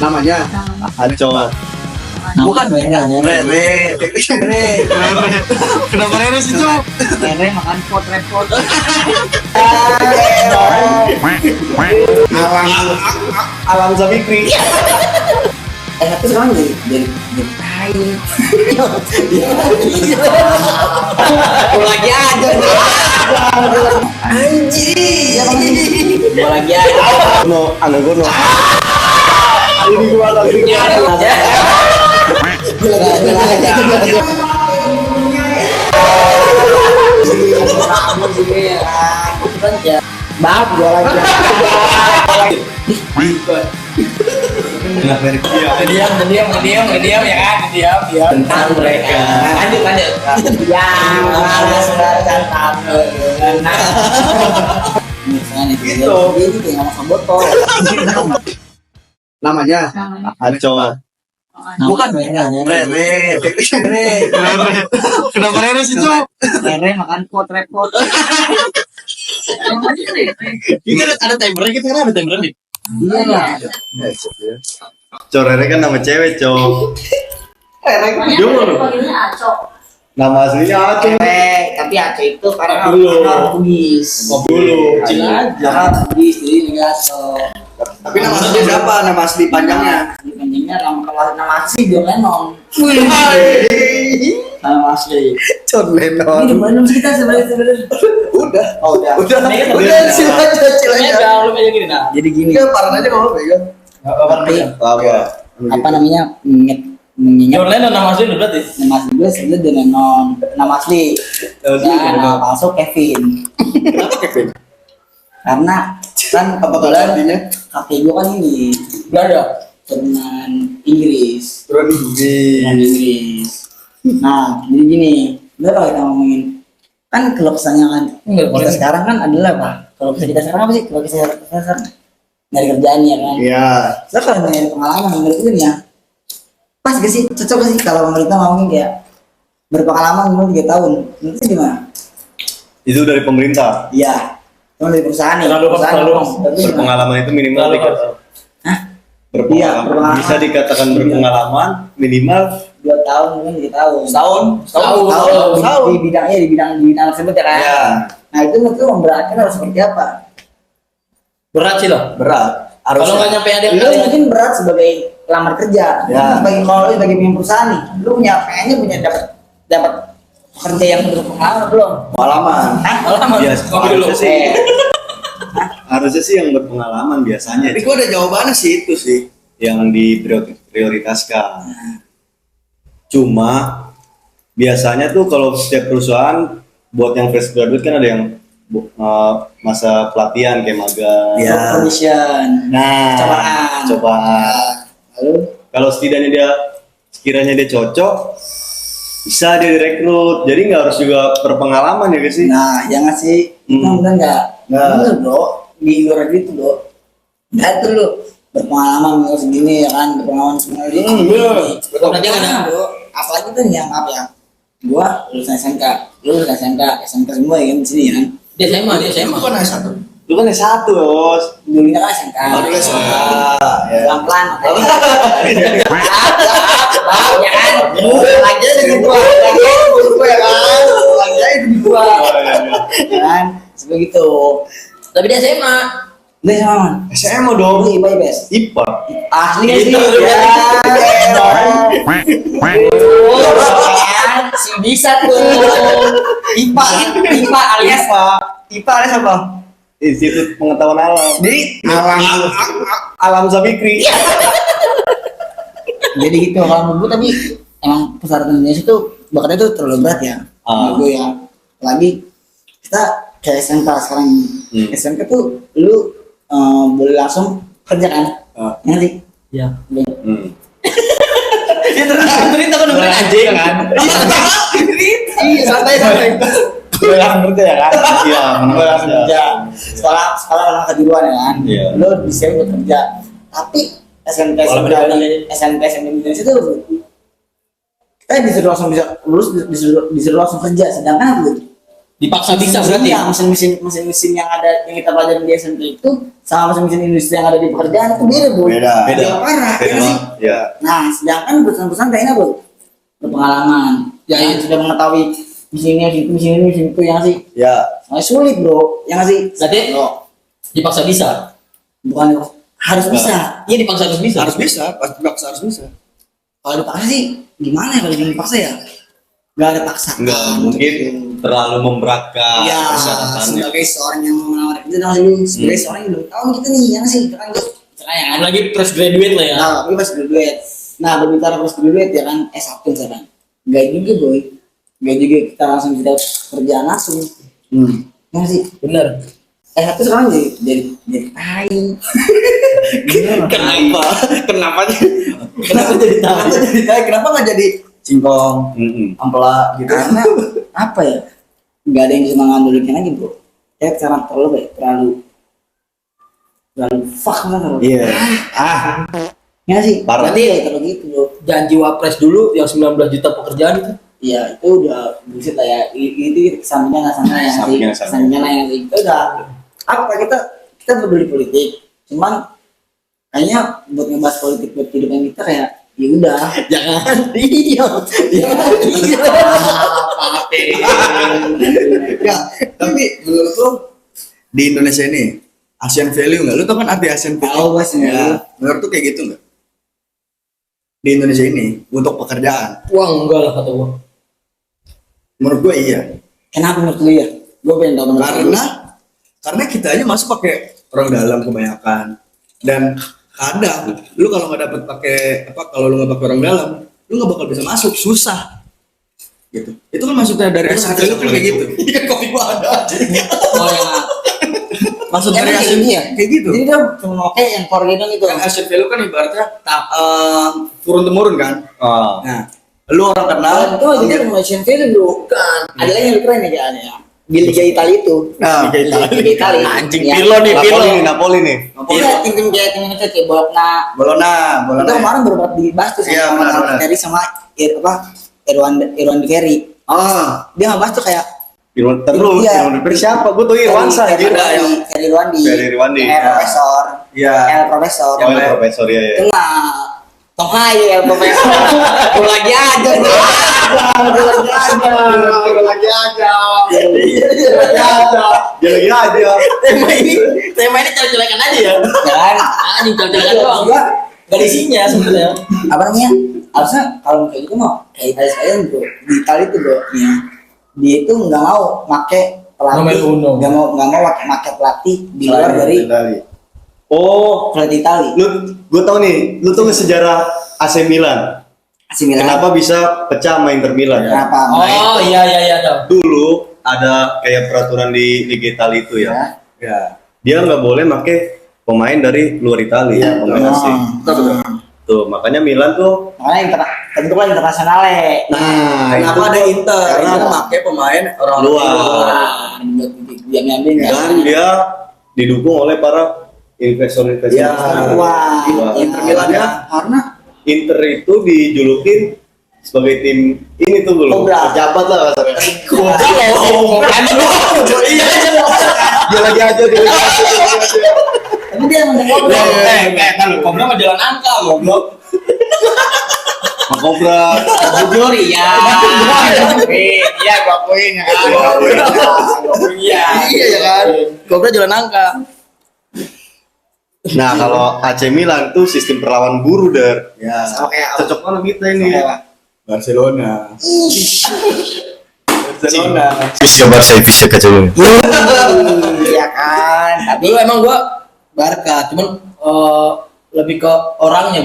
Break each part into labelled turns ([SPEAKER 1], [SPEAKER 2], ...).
[SPEAKER 1] Namanya
[SPEAKER 2] Aco.
[SPEAKER 1] bukan Rere.
[SPEAKER 2] Kenapa Rere sih, Cok?
[SPEAKER 3] Rere makan pot repot.
[SPEAKER 2] Alam Sabikri.
[SPEAKER 3] Tapi sekarang jadi tai. Lagi aja. Anjing. Lagi aja.
[SPEAKER 2] No, anak gue no. Ini gua lagi.
[SPEAKER 3] Maaf gue lagi. Diam ya kan, diam tentang mereka. Lanjut. Ya, sudah tahu. Misalnya gitu. Ini kayak sama botol.
[SPEAKER 1] Namanya
[SPEAKER 2] Aco.
[SPEAKER 3] Bukan
[SPEAKER 1] Rere.
[SPEAKER 2] Kenapa Rere sih, Cok?
[SPEAKER 3] Rere makan pot repot.
[SPEAKER 2] Ini ada timernya, kita kan ada timernya nih.
[SPEAKER 3] Iya lah.
[SPEAKER 2] Cok, Rere kan nama cewek, Cok.
[SPEAKER 4] Panggilnya Aco.
[SPEAKER 2] Nama aslinya Aco.
[SPEAKER 3] Tapi Aceh itu karena
[SPEAKER 2] Dulu.
[SPEAKER 3] Bugis.
[SPEAKER 2] Oh, dulu.
[SPEAKER 3] Jangan Bugis jadi negaso.
[SPEAKER 1] Tapi nama aslinya siapa? Nama asli panjangnya?
[SPEAKER 3] Di panjangnya nama asli John Lennon. Nama asli.
[SPEAKER 1] John
[SPEAKER 3] Ini
[SPEAKER 1] Lennon.
[SPEAKER 3] di mana kita sebenarnya?
[SPEAKER 1] Udah.
[SPEAKER 3] Udah.
[SPEAKER 1] Udah, cil aja.
[SPEAKER 3] Lu kayak gini nah. Jadi gini.
[SPEAKER 1] Enggak, parah aja kalau pegang.
[SPEAKER 3] Apa namanya? Mengingat
[SPEAKER 5] John Lennon nama asli berarti?
[SPEAKER 3] nama asli gue sebenarnya John Lennon. Nama asli. Ya, nama palsu Kevin.
[SPEAKER 1] Kenapa Kevin?
[SPEAKER 3] Karena kan
[SPEAKER 1] Apa artinya?
[SPEAKER 3] kakek gue kan ini
[SPEAKER 5] Belanda.
[SPEAKER 3] keturunan Inggris.
[SPEAKER 1] Turun gigi.
[SPEAKER 3] Keturunan Inggris. Nah, jadi gini, udah kalau kita ngomongin kan kalau kesannya kan kita sekarang kan adalah apa? Kalau bisa kita sekarang apa sih? Kalau kita sekarang nyari kerjaan ya kan.
[SPEAKER 1] Iya.
[SPEAKER 3] Saya kalau nyari pengalaman menurut gue nih ya, pas gak sih? Cocok gak sih kalau pemerintah ngomongin kayak berpengalaman minimal 3 tahun? Menurut sih gimana?
[SPEAKER 2] Itu dari pemerintah.
[SPEAKER 3] Iya. Cuma dari perusahaan nih.
[SPEAKER 5] Terlalu
[SPEAKER 3] Perusahaan
[SPEAKER 5] terlalu
[SPEAKER 3] dong. Tapi gimana?
[SPEAKER 2] Berpengalaman itu minimal
[SPEAKER 5] Terlalu.
[SPEAKER 2] dikatakan.
[SPEAKER 3] Hah?
[SPEAKER 2] Berpengalaman.
[SPEAKER 3] Iya, berpengalaman.
[SPEAKER 2] Bisa dikatakan berpengalaman minimal
[SPEAKER 3] 2 tahun mungkin 3 tahun.
[SPEAKER 5] Setahun.
[SPEAKER 3] Di bidang tersebut ya kan.
[SPEAKER 1] Iya.
[SPEAKER 3] Nah itu menurut lu memberatkan harus seperti apa?
[SPEAKER 5] Berat sih loh.
[SPEAKER 1] Berat.
[SPEAKER 5] Kalau nggak nyampe ada
[SPEAKER 3] Lu mungkin berat sebagai lamar kerja.
[SPEAKER 1] Ya.
[SPEAKER 3] Bagi kalau lu sebagai pemimpin perusahaan nih, lu punya dapat kerja yang berpengalaman belum?
[SPEAKER 1] Pengalaman.
[SPEAKER 5] Pengalaman.
[SPEAKER 2] Iya,
[SPEAKER 5] Kopi dulu.
[SPEAKER 2] harusnya sih. Harusnya sih yang berpengalaman biasanya
[SPEAKER 1] Tapi gua ada jawabannya sih itu sih.
[SPEAKER 2] yang diprioritaskan. Cuma biasanya tuh kalau setiap perusahaan buat yang fresh graduate kan ada yang masa pelatihan kayak magang.
[SPEAKER 1] Iya.
[SPEAKER 3] Audition.
[SPEAKER 2] Nah,
[SPEAKER 3] Cobaan.
[SPEAKER 2] cobaan.
[SPEAKER 3] Lalu
[SPEAKER 2] Kalau sekiranya dia cocok, bisa dia direkrut. Jadi nggak harus juga berpengalaman ya guys sih.
[SPEAKER 3] nah jangan sih. Benar enggak?
[SPEAKER 1] Nggak.
[SPEAKER 3] Benar, Bro. Di luar gitu, Bro. Enggak tuh lu berpengalaman mau segini ya kan, berpengalaman segini.
[SPEAKER 5] Betul. Berarti kan ada.
[SPEAKER 3] Bro. Apalagi tuh yang maaf ya. Gua lulusan SMK, lu lulusan SMK semua ya kan di sini ya kan.
[SPEAKER 5] Dia SMA.
[SPEAKER 1] Bukan S1.
[SPEAKER 2] Lu kan S1, Bos.
[SPEAKER 3] Dulunya kan SMK.
[SPEAKER 1] Oh, dulu SMK.
[SPEAKER 2] Ya.
[SPEAKER 3] Pelan-pelan. Ya kan. Lagi aja di gua. Ya kan. Lagi aja di gua. Ya kan. Seperti itu.
[SPEAKER 5] Tapi dia SMA.
[SPEAKER 3] Lu sama man.
[SPEAKER 2] SMA dong.
[SPEAKER 3] Lu IPA IPS.
[SPEAKER 2] IPA.
[SPEAKER 3] Asli sih.
[SPEAKER 5] Itu,
[SPEAKER 3] Si bisa tuh. IPA alias IPA alias apa?
[SPEAKER 2] Institut Pengetahuan Alam.
[SPEAKER 1] Di
[SPEAKER 2] Alam Sabikri.
[SPEAKER 3] Jadi gitu kalau menurut gue tapi emang persyaratan Indonesia tuh bakatnya tuh terlalu berat ya. Menurut gue ya. Apalagi kita kayak SMK sekarang. SMK tuh lu boleh langsung kerja kan? Ngerti?
[SPEAKER 5] Iya.
[SPEAKER 2] Hmm.
[SPEAKER 5] Cerita kan dengerin anjing kan.
[SPEAKER 3] Iya santai.
[SPEAKER 5] Bilang kerja ya kan.
[SPEAKER 2] Iya,
[SPEAKER 3] Boleh langsung kerja. Sekolah orang kejuruan ya kan?
[SPEAKER 2] Iya.
[SPEAKER 3] Lu bisa buat kerja. Tapi SMK Indonesia tuh kita disuruh langsung bisa lulus disuruh langsung kerja sedangkan
[SPEAKER 5] Dipaksa bisa berarti.
[SPEAKER 3] Ya, mesin-mesin yang ada yang kita pelajari di SMP itu sama mesin-mesin industri yang ada di pekerjaan itu beda, Bro.
[SPEAKER 1] Beda.
[SPEAKER 3] Beda parah, ya nggak sih?
[SPEAKER 2] Ya.
[SPEAKER 3] Nah, sedangkan perusahaan-perusahaan kayaknya, Bro, berpengalaman. Yang sudah mengetahui mesin itu yang sih.
[SPEAKER 1] Ya.
[SPEAKER 3] Sangat sulit, Bro. Yang nggak sih?
[SPEAKER 5] Berarti
[SPEAKER 3] Bro,
[SPEAKER 5] dipaksa bisa.
[SPEAKER 3] bukan harus bisa.
[SPEAKER 5] Iya dipaksa harus bisa.
[SPEAKER 1] Harus bisa, pasti paksa harus bisa.
[SPEAKER 3] Kalau dipaksa sih gimana ya kalau dipaksa ya? Gak ada paksaan.
[SPEAKER 2] Enggak, mungkin terlalu memberatkan
[SPEAKER 3] Ya,
[SPEAKER 2] persyaratannya.
[SPEAKER 3] sebagai seorang yang melamar kerja dong lu, sebagai seorang yang belum tahu kita nih, yang sih, kan gue, ya kan?
[SPEAKER 5] Apalagi fresh graduate lah ya.
[SPEAKER 3] Nah, gue pas graduate. Nah, berbicara pas graduate ya kan, S1 sekarang. Gak juga boy, gak juga kita langsung kita kerjaan langsung. Yang sih,
[SPEAKER 5] Bener.
[SPEAKER 3] S1 sekarang jadi tai.
[SPEAKER 1] Kenapa? Kenapa?
[SPEAKER 3] Kenapa jadi tai?
[SPEAKER 1] Kenapa jadi tai? Kenapa nggak jadi singkong, ampela gitu?
[SPEAKER 3] Karena apa ya? Gak ada yang bisa mengandalkan lagi bro. Ya sekarang terlalu fuck kan?
[SPEAKER 1] Iya.
[SPEAKER 3] Ya sih.
[SPEAKER 2] Parah.
[SPEAKER 3] Berarti ya kalau gitu bro.
[SPEAKER 5] Janji wapres dulu yang 19 juta pekerjaan itu.
[SPEAKER 3] Ya itu udah bullshit lah ya. Itu kesampingnya nggak sana yang sih. Kesampingnya lah yang sih. Itu udah. Apa kita peduli politik. Cuman kayaknya buat ngebahas politik buat kehidupan kita kayak ya udah.
[SPEAKER 5] Jangan.
[SPEAKER 1] Ya, tapi menurut lo di Indonesia ini Asian value nggak? Lu tau kan arti Asian value?
[SPEAKER 3] Tahu bos
[SPEAKER 1] Ya,
[SPEAKER 3] ya.
[SPEAKER 1] menurut tuh kayak gitu nggak? Di Indonesia ini untuk pekerjaan,
[SPEAKER 5] Uang enggak lah kata gua.
[SPEAKER 1] menurut gue iya.
[SPEAKER 3] Kenapa menurut lu ya? Gue pengen tahu menurut lu.
[SPEAKER 1] Karena kita aja masuk pakai orang dalam kebanyakan, dan kadang lu kalau nggak dapet pakai kalau lu nggak pakai orang dalam, lu nggak bakal bisa masuk, susah. Gitu. Itu kan maksudnya dari Asian value kan kayak gitu. Iya, kopi gua ada aja.
[SPEAKER 3] Oh ya.
[SPEAKER 1] Maksud
[SPEAKER 3] Emang
[SPEAKER 1] dari
[SPEAKER 3] kayak
[SPEAKER 1] Asian
[SPEAKER 3] gitu ya?
[SPEAKER 1] kayak gitu.
[SPEAKER 3] Jadi dia cuma oke yang koordinat itu.
[SPEAKER 1] Kan Asian value kan ibaratnya turun temurun kan.
[SPEAKER 2] Ah.
[SPEAKER 1] Nah, lu orang kenal
[SPEAKER 3] Itu aja kan Asian value bro. Bukan. Ada lagi yang lebih keren ya kayaknya. Di Liga Italia itu.
[SPEAKER 1] Nah,
[SPEAKER 3] Liga Italia.
[SPEAKER 5] Anjing,
[SPEAKER 3] Ya.
[SPEAKER 5] Pirlo nih, Pirlo.
[SPEAKER 2] Napoli nih.
[SPEAKER 3] Iya, tim-tim kayak tim itu kayak Bologna.
[SPEAKER 1] Bologna.
[SPEAKER 3] Itu kemarin baru buat dibahas tuh
[SPEAKER 1] Iya,
[SPEAKER 3] sama
[SPEAKER 1] benar.
[SPEAKER 3] Terry sama Irwan Ferry. Dia ngebahas tuh kayak
[SPEAKER 2] Terus,
[SPEAKER 3] Iya.
[SPEAKER 2] yang bener siapa? Gue tuh Irwansa
[SPEAKER 3] Ferry
[SPEAKER 2] anjir.
[SPEAKER 3] Irwandi.
[SPEAKER 2] Ferry Irwandi.
[SPEAKER 3] El Profesor.
[SPEAKER 1] Iya.
[SPEAKER 3] El Profesor.
[SPEAKER 2] Oh, ya, profesor ya. Ya.
[SPEAKER 3] Cuma Tong Hai El Profesor. Gue lagi aja.
[SPEAKER 1] Gue lagi aja.
[SPEAKER 2] Dia lagi aja.
[SPEAKER 5] Tema ini colek-colekan aja ya.
[SPEAKER 3] Jangan.
[SPEAKER 5] Anjing colek-colekan doang.
[SPEAKER 3] Enggak.
[SPEAKER 5] Gak ada isinya sebenarnya.
[SPEAKER 3] Apa namanya? Harusnya kalau kayak gitu mau kayak Italia sekalian bro. Di Italia itu bro. Ya. Dia itu nggak mau make
[SPEAKER 5] Nomor
[SPEAKER 3] pelatih.
[SPEAKER 5] uno.
[SPEAKER 3] Nggak mau make pelatih di luar dari
[SPEAKER 2] Oh,
[SPEAKER 3] pelatih Italia.
[SPEAKER 2] gue tau nih, lu tuh sejarah AC Milan.
[SPEAKER 3] AC Milan.
[SPEAKER 2] Kenapa bisa pecah sama Inter Milan?
[SPEAKER 3] Kenapa?
[SPEAKER 5] Oh iya tahu.
[SPEAKER 2] Dulu ada kayak peraturan di Liga Italia itu ya.
[SPEAKER 1] Ya.
[SPEAKER 2] Dia nggak boleh pakai pemain dari luar Italia, pemain asing.
[SPEAKER 1] Betul.
[SPEAKER 2] Tuh, makanya Milan tuh
[SPEAKER 3] Makanya tentukan internasional ya.
[SPEAKER 2] nah,
[SPEAKER 1] Kenapa ada Inter?
[SPEAKER 2] Karena
[SPEAKER 1] Karena pakai pemain orang
[SPEAKER 2] luar.
[SPEAKER 3] Dia ngambil ya.
[SPEAKER 2] Dan dia didukung oleh para investor-investor.
[SPEAKER 1] Ya.
[SPEAKER 3] Wah,
[SPEAKER 2] Wah.
[SPEAKER 1] Inter Milan ya.
[SPEAKER 3] Karena
[SPEAKER 2] Inter itu dijulukin sebagai tim ini tuh belum
[SPEAKER 3] Cobra.
[SPEAKER 2] pejabat lah kasarnya.
[SPEAKER 5] Iya.
[SPEAKER 2] Dia lagi aja dia.
[SPEAKER 3] tapi dia emang ngobrol.
[SPEAKER 5] Kalau Kobra mah jalan angka goblok.
[SPEAKER 2] Cobra.
[SPEAKER 5] Jujur iya. Iya gua akuin ya kan. Iya.
[SPEAKER 1] Iya ya kan. Cobra jalan angka.
[SPEAKER 2] Nah, kalau AC Milan tuh sistem perlawan buru der.
[SPEAKER 1] Ya.
[SPEAKER 3] Sama kayak
[SPEAKER 2] Cocok banget kita ini.
[SPEAKER 1] Barcelona. Barcelona.
[SPEAKER 2] Fisya Barca, Fisya kacau.
[SPEAKER 3] Iya kan. Tapi
[SPEAKER 5] Dulu emang gua Barca, cuman lebih ke orangnya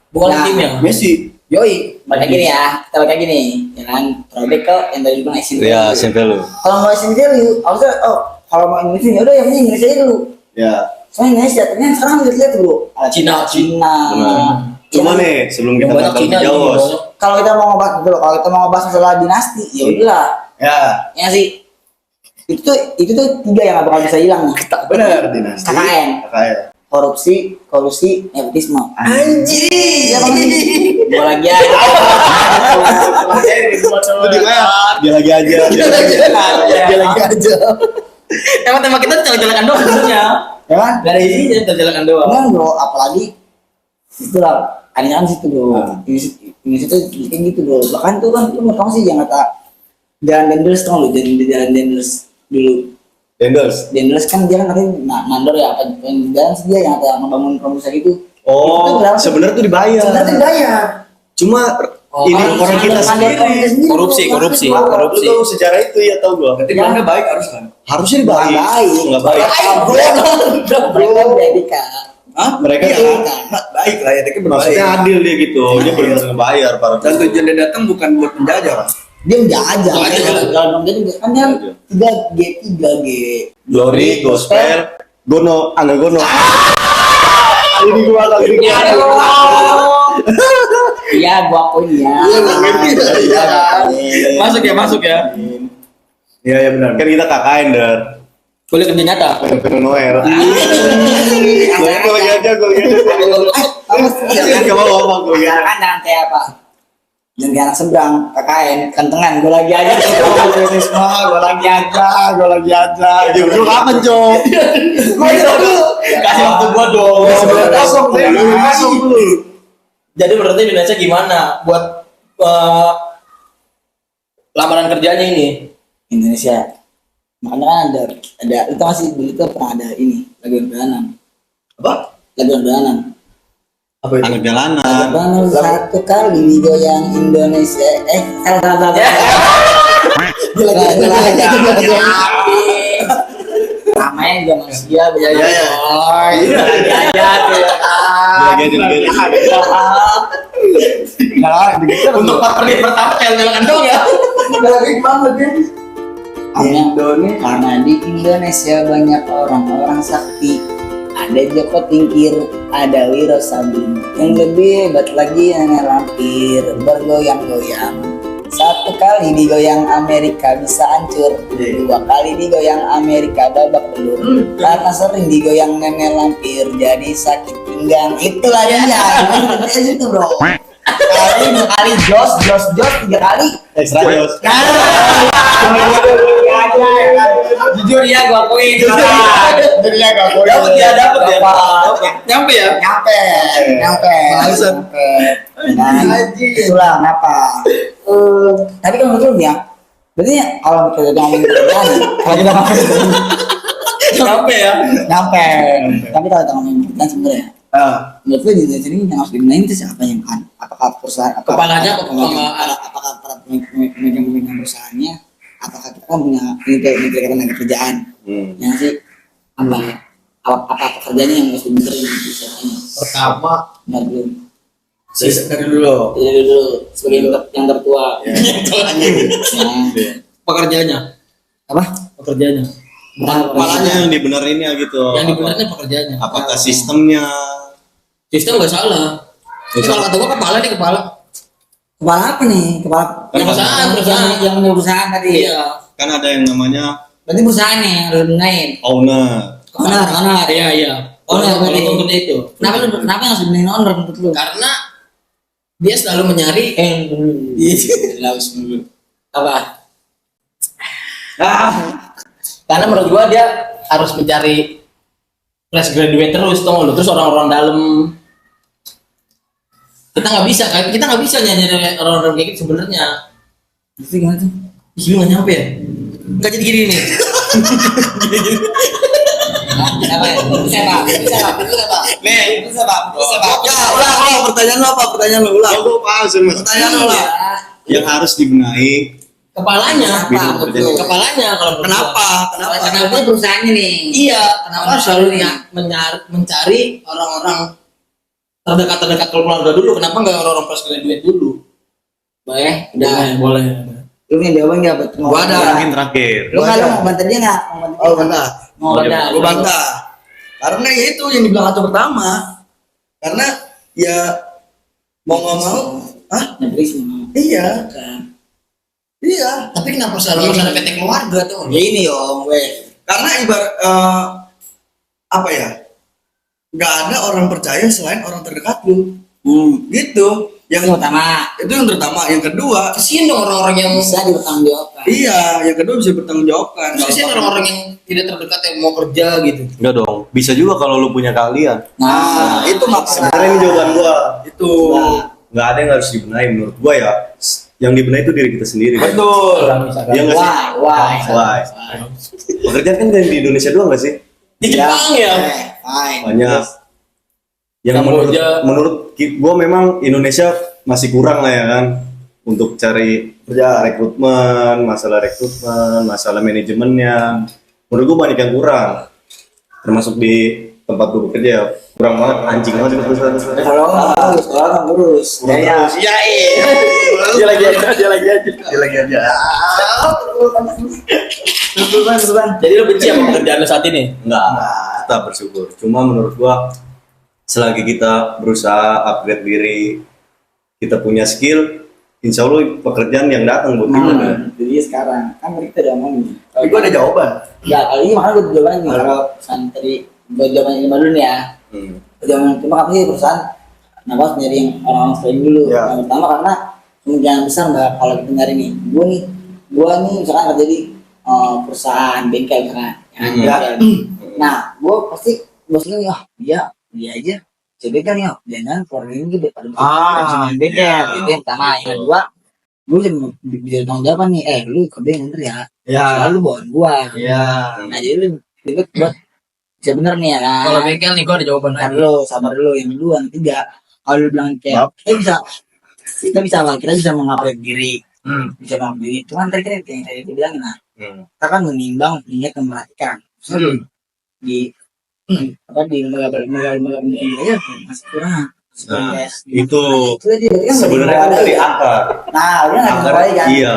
[SPEAKER 5] bukan
[SPEAKER 3] Nah,
[SPEAKER 5] timnya.
[SPEAKER 1] Messi.
[SPEAKER 3] yoi, balik gini ya. Kita balik gini, ya kan. Throwback ke yang tadi bilang Asian
[SPEAKER 2] Ya,
[SPEAKER 3] value.
[SPEAKER 2] sampai lu.
[SPEAKER 3] Kalau mau Asian value, harusnya kalau mau Indonesia ya udah yang penting Indonesia aja dulu.
[SPEAKER 2] Ya.
[SPEAKER 3] Soalnya Indonesia ternyata sekarang lihat bro. Ada
[SPEAKER 5] Cina.
[SPEAKER 3] Cina.
[SPEAKER 2] Benar. Cuma
[SPEAKER 3] Ya,
[SPEAKER 2] nih, sebelum kita
[SPEAKER 5] Banyak
[SPEAKER 2] bakal
[SPEAKER 5] Cina
[SPEAKER 2] lebih jauh,
[SPEAKER 5] juga.
[SPEAKER 3] kalau kita mau ngebahas dulu, kalau kita mau ngebahas masalah dinasti, ya udahlah.
[SPEAKER 1] Ya.
[SPEAKER 3] Ya sih. Itu tuh tiga yang gak bakal bisa hilang nih.
[SPEAKER 1] Benar dinasti.
[SPEAKER 3] KKN.
[SPEAKER 1] KKN.
[SPEAKER 3] korupsi, kolusi, nepotisme.
[SPEAKER 1] Anjing.
[SPEAKER 3] Iya bang, gue lagi aja.
[SPEAKER 2] Lu di mana? Dia lagi aja.
[SPEAKER 1] Dia lagi aja.
[SPEAKER 5] Emang tema kita colok-colokan doang sebenarnya.
[SPEAKER 3] Ya kan?
[SPEAKER 5] Gak ada isinya, colok-colokan doang.
[SPEAKER 3] Kan bro, apalagi itulah aneh situ bro. Ini situ kayak gitu bro. Bahkan tuh kan lu mau sih yang kata jalan Dendels tau lu, jalan Dendels dulu. Dendels kan dia kan katanya mandor ya, apa jalan sih dia yang kata membangun promosi gitu.
[SPEAKER 2] Oh, sebenarnya tuh dibayar.
[SPEAKER 3] Sebenarnya tuh dibayar.
[SPEAKER 2] Cuma ini orang kita sendiri.
[SPEAKER 5] Korupsi.
[SPEAKER 2] Lu tahu sejarah itu ya, tahu gua.
[SPEAKER 1] Berarti mereka baik harusnya.
[SPEAKER 2] Harusnya dibayar.
[SPEAKER 3] Nggak
[SPEAKER 2] Nggak baik.
[SPEAKER 3] Mereka beretika.
[SPEAKER 1] Hah?
[SPEAKER 2] Mereka
[SPEAKER 1] Iya,
[SPEAKER 2] tuh
[SPEAKER 1] baik lah ya, tapi berbaik.
[SPEAKER 2] maksudnya adil dia gitu. Dia benar-benar ngebayar para.
[SPEAKER 1] Dan tujuan dia datang bukan buat penjajah kan?
[SPEAKER 3] Dia nggak aja. Dalam dia juga kan dia 3G.
[SPEAKER 2] Glory, gospel, gono, angga gono. Kali ini gua.
[SPEAKER 3] Iya, gua akuin ya.
[SPEAKER 1] Iya.
[SPEAKER 5] Masuk ya.
[SPEAKER 1] Iya, ya benar.
[SPEAKER 2] Kan kita KKN dar.
[SPEAKER 5] Boleh kerja nyata.
[SPEAKER 2] Pengen Noel. Gue lagi aja. Gak mau ngomong gue.
[SPEAKER 3] Kan jangan kayak apa? Jangan kayak anak seberang, KKN, kentengan. Gue lagi aja. Gue lagi aja.
[SPEAKER 2] Lu kapan, Cok?
[SPEAKER 5] Kasih waktu gua dong.
[SPEAKER 2] Kosong dulu.
[SPEAKER 5] Jadi berarti Indonesia gimana buat lamaran kerjanya ini?
[SPEAKER 3] Indonesia. Makanya kan ada itu masih dulu tuh pernah ada ini lagu bulanan.
[SPEAKER 1] Apa?
[SPEAKER 3] Lagu bulanan.
[SPEAKER 1] Apa itu?
[SPEAKER 2] Anak jalanan.
[SPEAKER 3] Lagu bulanan satu kali digoyang Indonesia. Salah. Namanya juga manusia
[SPEAKER 1] Iya.
[SPEAKER 3] lagi aja tuh ya.
[SPEAKER 5] Untuk partner pertama yang dong ya.
[SPEAKER 1] Baik banget ya.
[SPEAKER 3] Karena di Indonesia banyak orang-orang sakti. Ada Joko Tingkir, ada Wiro Sableng. Yang lebih hebat lagi yang lampir bergoyang-goyang. Satu kali digoyang Amerika bisa hancur. Dua kali digoyang Amerika babak belur. Karena sering digoyang nenek lampir jadi sakit pinggang. Itulah dia. Itu bro. Kali dua kali jos 3 kali.
[SPEAKER 2] Extra jos.
[SPEAKER 3] Jujur ya gua akuin.
[SPEAKER 5] Dapat ya. Nyampe ya.
[SPEAKER 3] Nyampe. Nah, itulah kenapa. Tapi kan menurut ya, berarti kalau kita ngomongin kerjaan, kalau kita ngomongin
[SPEAKER 5] Nyampe ya.
[SPEAKER 3] nyampe. Tapi kalau kita ngomongin kerjaan sebenarnya, menurut lu di Indonesia ini yang harus dibenahin itu siapa yang kan? Apakah perusahaan?
[SPEAKER 5] Kepalanya
[SPEAKER 3] apakah para pemegang perusahaannya? Apakah kita punya ini tenaga kerjaan? Yang sih apa pekerjaannya yang harus dibenerin di perusahaan ini?
[SPEAKER 5] Pertama,
[SPEAKER 3] Benar belum?
[SPEAKER 1] Dari dulu.
[SPEAKER 3] Jadi dulu sebagai yang tertua. Nah,
[SPEAKER 5] pekerjaannya.
[SPEAKER 3] apa?
[SPEAKER 5] Pekerjaannya.
[SPEAKER 2] Kepalanya yang dibenerin ya gitu.
[SPEAKER 5] Yang dibenarnya pekerjaannya.
[SPEAKER 2] Apakah sistemnya?
[SPEAKER 5] Sistem nggak salah. Ini kalau kata gua kepala nih kepala.
[SPEAKER 3] Kepala apa nih? Kepala
[SPEAKER 5] Perusahaan.
[SPEAKER 3] yang punya perusahaan tadi.
[SPEAKER 5] Iya.
[SPEAKER 2] Kan ada yang namanya
[SPEAKER 3] Berarti perusahaan nih yang harus benahin.
[SPEAKER 2] owner.
[SPEAKER 3] Owner.
[SPEAKER 5] Iya.
[SPEAKER 3] Owner
[SPEAKER 5] Kalau
[SPEAKER 3] berarti.
[SPEAKER 5] untuk itu.
[SPEAKER 3] Kenapa yang harus benahin owner menurut lu?
[SPEAKER 5] Karena dia selalu mencari
[SPEAKER 3] Laus dulu. Apa?
[SPEAKER 5] karena menurut gua dia harus mencari fresh graduate terus tuh lo, terus orang-orang dalam kita nggak bisa nyari orang-orang kayak gitu sebenarnya.
[SPEAKER 3] Itu gimana tuh?
[SPEAKER 5] Ih, lu nggak nyampe ya? Nggak jadi gini nih.
[SPEAKER 3] Siapa?
[SPEAKER 1] Ulang, pertanyaan lu apa? Pertanyaan lu ulang.
[SPEAKER 2] Aku paham
[SPEAKER 1] Pertanyaan lu ulang.
[SPEAKER 2] yang harus dibenahi.
[SPEAKER 5] Kepalanya,
[SPEAKER 2] Apa?
[SPEAKER 5] kepalanya kalau menurut gua.
[SPEAKER 1] Kenapa?
[SPEAKER 3] Kenapa perusahaannya nih?
[SPEAKER 5] Iya, kenapa harus selalu mencari orang-orang terdekat keluarga dulu? Kenapa nggak orang-orang fresh graduate dulu?
[SPEAKER 3] Boleh?
[SPEAKER 5] Boleh.
[SPEAKER 3] Lu yang jawaban nggak?
[SPEAKER 1] Gua ada.
[SPEAKER 2] Terakhir.
[SPEAKER 3] Lu nggak mau bantu dia nggak?
[SPEAKER 1] Oh, bantah.
[SPEAKER 3] Mau
[SPEAKER 2] Iya,
[SPEAKER 3] bantu?
[SPEAKER 1] Gua bantah. Karena ya itu yang dibilang atau pertama. Karena ya mau nggak mau,
[SPEAKER 3] Negeri semua.
[SPEAKER 1] iya. Iya.
[SPEAKER 5] Tapi kenapa selalu harus ada PT keluarga tuh?
[SPEAKER 3] Ya ini om, weh.
[SPEAKER 1] Karena ibarat apa ya? nggak ada orang percaya selain orang terdekat lu. Gitu.
[SPEAKER 3] Yang pertama
[SPEAKER 1] Itu yang terutama. Yang kedua,
[SPEAKER 5] Kasian dong orang-orang yang
[SPEAKER 3] bisa dipertanggungjawabkan.
[SPEAKER 1] iya, yang kedua bisa bertanggungjawabkan.
[SPEAKER 5] kasian orang-orang yang tidak terdekat yang mau kerja gitu.
[SPEAKER 2] Enggak dong. Bisa juga kalau lu punya keahlian.
[SPEAKER 3] Nah,
[SPEAKER 1] itu makanya
[SPEAKER 2] Sebenarnya ini jawaban gua.
[SPEAKER 1] itu.
[SPEAKER 2] Nggak ada yang harus dibenahi menurut gua ya. Yang dibenahi itu diri kita sendiri.
[SPEAKER 1] Betul.
[SPEAKER 2] Iya nggak sih?
[SPEAKER 3] why?
[SPEAKER 2] Why? Pekerjaan kan dari di Indonesia doang nggak sih?
[SPEAKER 5] Di Jepang ya.
[SPEAKER 3] Fine.
[SPEAKER 2] Banyak. Yang
[SPEAKER 5] Kamboja.
[SPEAKER 2] menurut gua memang Indonesia masih kurang lah ya kan untuk cari rekrutmen, masalah manajemennya. Menurut gua banyak yang kurang. Termasuk di tempat gua bekerja ya, kurang banget, anjing banget itu perusahaan.
[SPEAKER 3] Kalau nggak ngurus. Ya.
[SPEAKER 1] Dia lagi aja.
[SPEAKER 5] Jadi lo benci sama pekerjaan lo saat ini?
[SPEAKER 2] Enggak, tetap bersyukur. Cuma menurut gua selagi kita berusaha upgrade diri, kita punya skill, insya Allah pekerjaan yang datang buat kita. kan?
[SPEAKER 3] Jadi sekarang kan tadi kita udah ngomongin.
[SPEAKER 1] Tapi gua ada jawaban.
[SPEAKER 3] Ya kali ini makanya gue jawaban nih. Kalau tadi gue jawaban ini dulu nih ya. Jawaban cuma apa sih perusahaan? Kenapa harus nyari yang orang-orang selain dulu?
[SPEAKER 1] Ya.
[SPEAKER 3] Yang pertama karena kemungkinan besar mbak kalau kita nyari nih, gue nih misalkan kerja di perusahaan bengkel misalkan.
[SPEAKER 1] Ya.
[SPEAKER 3] Nah, gue pasti bosnya nih, dia aja. Coba kan ya, jangan keluar ini gitu pada cuma bengkel. Itu yang pertama. Yang kedua, gue bisa tanggung jawab nih. Lu kerja yang bener ya.
[SPEAKER 1] Ya.
[SPEAKER 3] Lalu bawain gua.
[SPEAKER 1] Ya.
[SPEAKER 3] Nah jadi lu ribet buat bisa bener nih ya kan.
[SPEAKER 5] Kalau bengkel nih, gue ada jawaban
[SPEAKER 3] Sabar
[SPEAKER 5] lagi.
[SPEAKER 3] dulu, sabar dulu. Yang kedua, yang ketiga, kalau lu bilang kayak kita bisa mengupgrade diri, bisa mengupgrade diri. Cuman tadi kan yang tadi itu bilang, nah kita kan menimbang, niat dan memperhatikan. Di di lembaga aja masih kurang.
[SPEAKER 2] Nah,
[SPEAKER 3] Yes.
[SPEAKER 2] itu
[SPEAKER 3] tadi berarti kan
[SPEAKER 2] sebenarnya kan dari akar.
[SPEAKER 3] Nah, udah nggak dimulai kan.
[SPEAKER 2] Iya.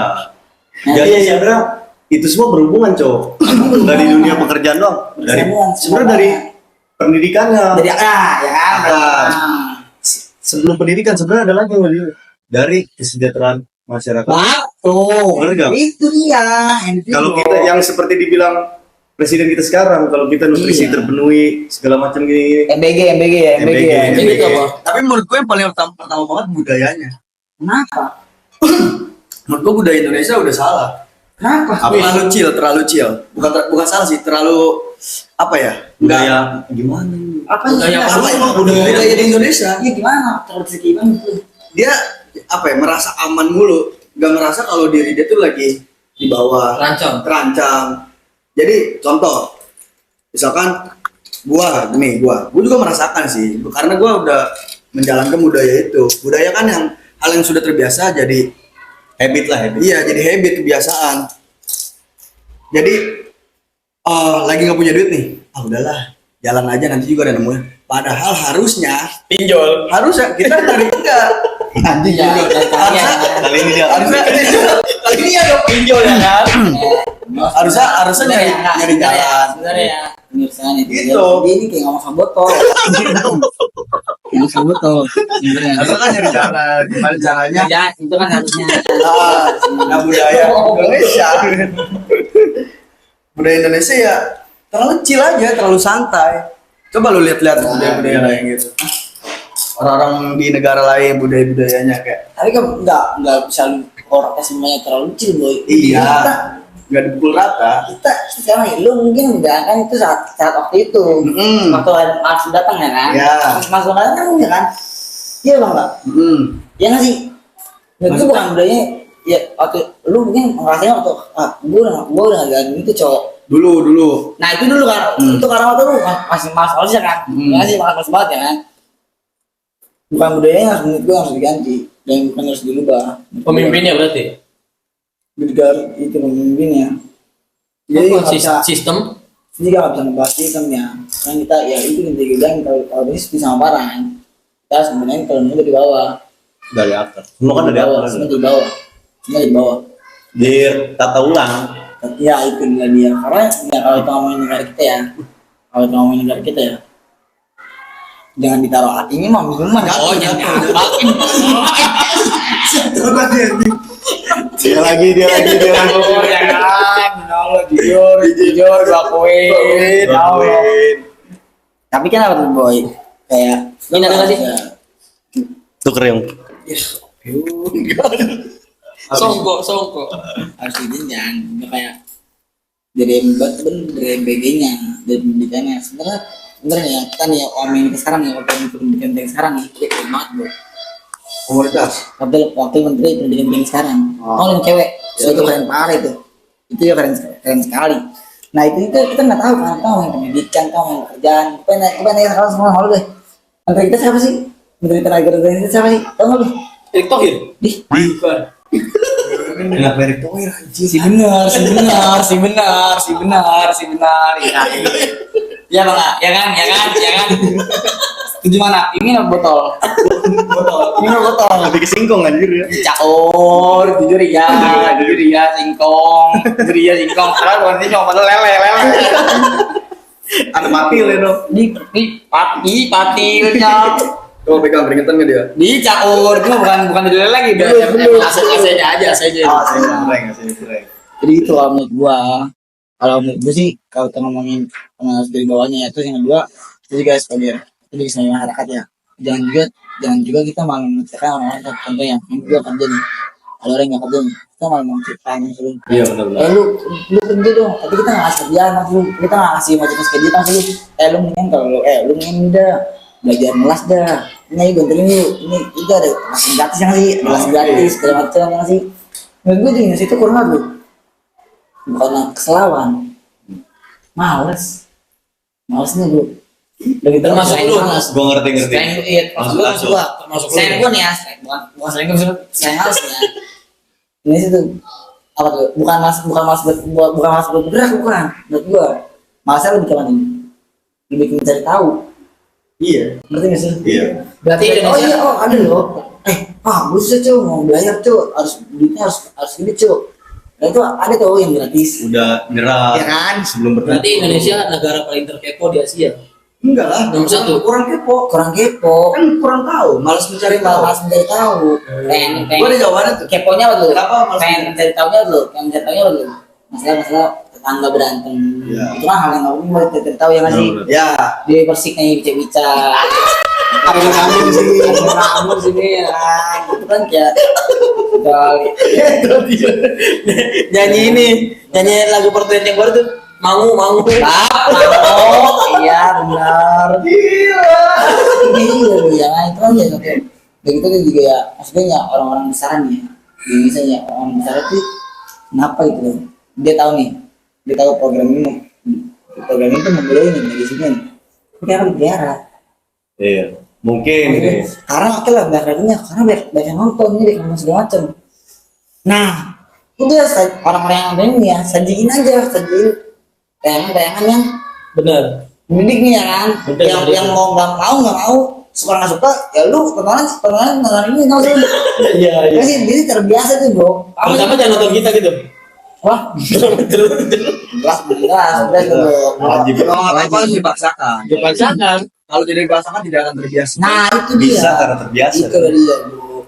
[SPEAKER 3] Nah,
[SPEAKER 2] Jadi sebenarnya itu semua berhubungan, Cok. Nggak di dunia pekerjaan doang. Sebenarnya dari pendidikannya.
[SPEAKER 3] Dari ya kan.
[SPEAKER 2] Akar. Sebelum pendidikan sebenarnya ada lagi dari kesejahteraan masyarakat. Bener nggak?
[SPEAKER 3] Itu dia.
[SPEAKER 2] Kalau kita yang seperti dibilang presiden kita sekarang, kalau kita nutrisi
[SPEAKER 3] Iya.
[SPEAKER 2] terpenuhi segala macam gini.
[SPEAKER 3] MBG.
[SPEAKER 5] Ini itu apa?
[SPEAKER 1] Tapi menurut gue yang paling pertama banget budayanya.
[SPEAKER 3] Kenapa?
[SPEAKER 1] Menurut gue budaya Indonesia udah salah.
[SPEAKER 3] Kenapa?
[SPEAKER 1] Terlalu chill. Bukan salah sih, terlalu apa ya?
[SPEAKER 2] Budaya gimana?
[SPEAKER 3] Apa
[SPEAKER 5] Budaya
[SPEAKER 3] sih?
[SPEAKER 5] apa?
[SPEAKER 3] Apa?
[SPEAKER 1] Budaya di Indonesia.
[SPEAKER 3] Iya gimana? Terus gimana tuh?
[SPEAKER 1] Dia apa ya? Merasa aman mulu, gak merasa kalau diri dia tuh lagi di bawah, terancam. Jadi contoh, misalkan gua juga merasakan sih, karena gua udah menjalankan budaya itu. Budaya kan yang hal yang sudah terbiasa jadi
[SPEAKER 2] Habit lah.
[SPEAKER 1] iya, jadi habit, kebiasaan. Jadi lagi nggak punya duit nih, udahlah, jalan aja nanti juga ada nemuin. Padahal harusnya kita cari enggak.
[SPEAKER 3] Nanti ya.
[SPEAKER 2] Kali ini dia.
[SPEAKER 1] Kali ini ada pinjol ya kan. Harusnya nyari jalan.
[SPEAKER 5] Sebenarnya ya.
[SPEAKER 3] Penyelesaian itu.
[SPEAKER 1] Gitu.
[SPEAKER 3] Dia ini kayak ngomong sama botol. Ngomong sama botol. Sebenarnya.
[SPEAKER 1] Harusnya kan nyari jalan. Gimana caranya?
[SPEAKER 3] Ya, itu kan harusnya.
[SPEAKER 1] Nah, budaya Indonesia. Budaya Indonesia ya terlalu chill aja, terlalu santai. Coba lu lihat-lihat budaya-budaya lain gitu. Orang-orang di negara lain budaya-budayanya kayak
[SPEAKER 3] Tapi kan nggak bisa orang semuanya terlalu lucu boy.
[SPEAKER 1] iya, nggak dipukul rata.
[SPEAKER 3] Kita sekarang lu mungkin udah kan itu saat waktu itu. Waktu langsung datang ya kan.
[SPEAKER 1] Ya.
[SPEAKER 3] Masuk datang kan ya kan. Iya bang nggak? Ya nggak sih. Nah, itu bukan budaya. Ya waktu lu mungkin ngerasain waktu gue udah nggak itu cowok.
[SPEAKER 1] Dulu.
[SPEAKER 3] Nah itu dulu kan, itu karena waktu lu masih malas ya kan, masih malas banget ya kan. Bukan budayanya harus menurut gue harus diganti dan bukan harus dirubah.
[SPEAKER 5] Pemimpinnya berarti.
[SPEAKER 3] Negara itu pemimpinnya. Jadi
[SPEAKER 5] Apa
[SPEAKER 3] nggak bisa,
[SPEAKER 5] sistem?
[SPEAKER 3] juga nggak bisa membahas sistemnya. Kan kita ya itu yang bilang kalau ini sama parah kan. Kita sebenarnya kalau nunggu di bawah.
[SPEAKER 2] Dari akar. Semua kan dari akar.
[SPEAKER 3] Semua di bawah. Semua di bawah.
[SPEAKER 2] Di tata ulang.
[SPEAKER 3] Ya itu dia karena ya kalau kita ngomongin negara kita ya jangan ditaruh hatinya mah minuman
[SPEAKER 5] Jangan.
[SPEAKER 2] Dia lagi.
[SPEAKER 3] oh ya kan Allah jujur gua akuin Tapi kan apa tuh boy? Kayak
[SPEAKER 5] Ini ada nggak sih?
[SPEAKER 2] Tuker yang
[SPEAKER 5] Songko.
[SPEAKER 3] Harus dijenjang, udah kayak dari MBG-nya, dari pendidikannya. Sebenarnya ya kita nih omongin ke sekarang ya, waktu pendidikan yang sekarang nih, dia keren banget bro.
[SPEAKER 1] Komunitas.
[SPEAKER 3] Waktu menteri pendidikan yang sekarang, yang cewek, itu keren parah itu ya keren sekali. Nah itu kita nggak tahu kan, tahu yang pendidikan, tahu yang kerjaan. Kepengen sekarang semua hal deh. Menteri kita siapa sih? Menteri tenaga kerja kita siapa sih? Tahu nggak lu?
[SPEAKER 5] Erick Thohir. Bukan.
[SPEAKER 2] Kenapa Erick Thohir anjir?
[SPEAKER 3] Si benar. Ya bang, ya kan. Tujuh mana? Ini botol. Ini botol.
[SPEAKER 2] Lebih ke singkong anjir ya.
[SPEAKER 3] Caur, jujur ya, singkong. Sekarang warnanya cuma pada lele.
[SPEAKER 2] Ada patil ya dong.
[SPEAKER 3] Ini patilnya.
[SPEAKER 1] Coba pegang peringatan nggak dia?
[SPEAKER 3] Di caur, itu bukan di lele lagi.
[SPEAKER 5] Belum. Aja.
[SPEAKER 2] Sering.
[SPEAKER 3] Jadi itu kalau menurut gua. Kalau menurut gua sih, kalau kita ngomongin dari bawahnya ya, terus yang kedua, itu juga sebagai masyarakat ya. Jangan juga kita malah menciptakan orang-orang tertentu yang juga kerja nih. Kalau orang yang kerja nih, kita malah menciptakan lu.
[SPEAKER 2] Iya benar-benar.
[SPEAKER 3] Lu kerja dong, tapi kita nggak ngasih kerjaan maksud kita nggak ngasih motivasi kerja maksud lu mendingan kalau lu mendingan udah belajar melas dah. Ini bantuin yuk, ini itu ada masih gratis yang sih, masih gratis segala macam yang sih. Menurut gue di Indonesia itu kurang tuh, bukan keselawan, males nih bro.
[SPEAKER 5] Termasuk lu.
[SPEAKER 2] Gua ngerti.
[SPEAKER 5] Termasuk
[SPEAKER 3] Selain gue nih ya, bukan selain gue selain males ya. Ini sih tuh apa tuh? Bukan mas bergerak bukan. Menurut gue, malasnya lebih ke mana ini? Lebih ke mencari tahu.
[SPEAKER 1] Iya.
[SPEAKER 3] Berarti nggak sih?
[SPEAKER 2] Iya.
[SPEAKER 5] Berarti Indonesia.
[SPEAKER 3] Ada loh. Bagus ya mau bayar cuy, duitnya harus gini cuy. Nah itu ada tuh yang gratis.
[SPEAKER 2] Udah nyerah.
[SPEAKER 3] Ya kan?
[SPEAKER 2] Sebelum
[SPEAKER 5] Berarti Indonesia negara paling terkepo di Asia.
[SPEAKER 1] Enggak lah.
[SPEAKER 5] Nomor satu.
[SPEAKER 1] Kurang kepo.
[SPEAKER 3] Kurang kepo.
[SPEAKER 1] Kan kurang tahu. Malas mencari tahu.
[SPEAKER 3] Malas mencari tahu.
[SPEAKER 1] Gua ada jawabannya tuh.
[SPEAKER 3] Keponya apa tuh?
[SPEAKER 1] Kenapa malas
[SPEAKER 3] Pengen mencari tahunya tuh? Pengen mencari tahunya apa tuh? Masalah tetangga berantem.
[SPEAKER 2] Iya.
[SPEAKER 3] Itu mah hal yang nggak mungkin buat tahu ya nggak sih?
[SPEAKER 1] Ya.
[SPEAKER 3] Di persik nih bicara. Apa yang kamu di sini? Kamu di sini ya. Itu kan kayak kali.
[SPEAKER 5] Nyanyi lagu pertanyaan yang baru tuh. Mau.
[SPEAKER 3] Iya benar. Iya itu kan ya satu. Begitu kan juga ya maksudnya ya orang-orang besar nih di Indonesia ya orang besar itu kenapa gitu loh. Dia tahu program ini tuh membeli nih dari sini. Tapi kan biara.
[SPEAKER 2] Iya. Mungkin ini.
[SPEAKER 3] Karena oke lah backgroundnya karena banyak nonton ini banyak segala macam. Nah udah orang-orang yang ada ini ya sajiin tayangan yang
[SPEAKER 5] Bener.
[SPEAKER 3] mendidik nih ya kan.
[SPEAKER 5] Betul.
[SPEAKER 3] Yang mau nggak mau suka nggak suka ya lu tontonan ini nggak usah.
[SPEAKER 5] Iya.
[SPEAKER 3] Jadi terbiasa tuh bro.
[SPEAKER 5] Pertama jangan nonton kita gitu.
[SPEAKER 3] Wah jelas tuh.
[SPEAKER 2] Wajib.
[SPEAKER 1] Kalau apa harus dipaksakan.
[SPEAKER 5] Dipaksakan.
[SPEAKER 1] Kalau tidak dipaksakan tidak akan terbiasa.
[SPEAKER 3] Nah itu
[SPEAKER 2] Bisa
[SPEAKER 3] dia.
[SPEAKER 2] karena terbiasa.
[SPEAKER 3] Itu dia bro.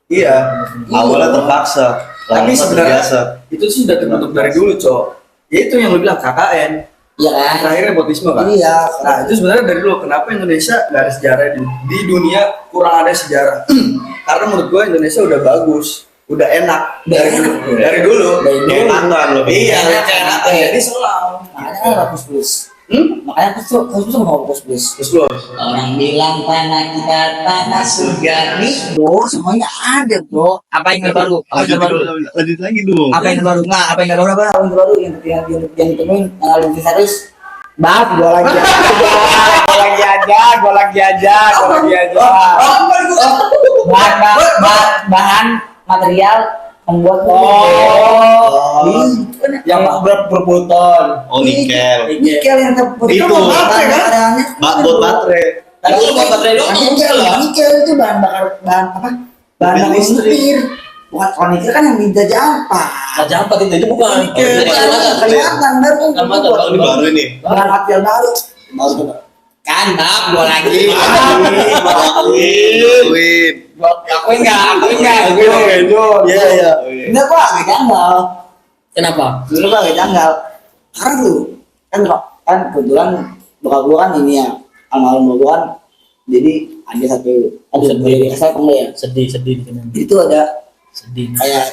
[SPEAKER 1] Iya.
[SPEAKER 2] Awalnya terpaksa.
[SPEAKER 1] Tapi
[SPEAKER 2] lama
[SPEAKER 1] sebenarnya
[SPEAKER 2] terbiasa.
[SPEAKER 1] itu sudah terbentuk dari dulu, Cok. Ya itu yang lu bilang KKN.
[SPEAKER 3] Iya kan.
[SPEAKER 1] Terakhir nepotisme kan.
[SPEAKER 3] Iya.
[SPEAKER 1] Nah itu sebenarnya dari dulu. Kenapa Indonesia nggak ada sejarah di dunia kurang ada sejarah? Karena menurut gua Indonesia udah bagus, udah enak dari dulu.
[SPEAKER 2] Keenakan loh.
[SPEAKER 1] Iya,
[SPEAKER 3] Enak,
[SPEAKER 1] enak.
[SPEAKER 3] enak.
[SPEAKER 1] Jadi selang.
[SPEAKER 3] Makanya kan ada plus. Makanya kan plus mau plus.
[SPEAKER 1] Terus lu
[SPEAKER 3] Orang bilang tanah kita tanah surga nih bro, semuanya ada bro. Apa yang terbaru?
[SPEAKER 2] Lanjut lagi dong.
[SPEAKER 3] Apa yang terbaru? Nggak, apa yang terbaru? Apa yang terbaru yang ditemuin yang lebih serius? Maaf, gua lagi aja. Bahan material membuat
[SPEAKER 5] Yang berputar.
[SPEAKER 2] Oh nikel.
[SPEAKER 3] nikel yang terbuat
[SPEAKER 2] Itu. Buat baterai.
[SPEAKER 5] Tadi lu buat baterai doang.
[SPEAKER 3] Nikel itu bahan bakar apa? Bahan bakar nuklir. Bukan kalau nikel kan yang minta jampak.
[SPEAKER 5] Nah, jampat itu bukan.
[SPEAKER 3] Kelihatan baru.
[SPEAKER 2] Oh ini baru ini.
[SPEAKER 3] Bahan material baru. Kan maaf gua lagi.
[SPEAKER 2] Win.
[SPEAKER 3] Akuin enggak?
[SPEAKER 2] Iya.
[SPEAKER 3] Enggak gua agak janggal.
[SPEAKER 5] Kenapa?
[SPEAKER 3] Dulu gua agak janggal. Karena tuh kan kebetulan bokap gua kan ini ya almarhum bawa kan, jadi ada satu boleh dikasih apa enggak ya,
[SPEAKER 5] Sedih di sini.
[SPEAKER 3] itu ada
[SPEAKER 5] Sedih.
[SPEAKER 3] kayak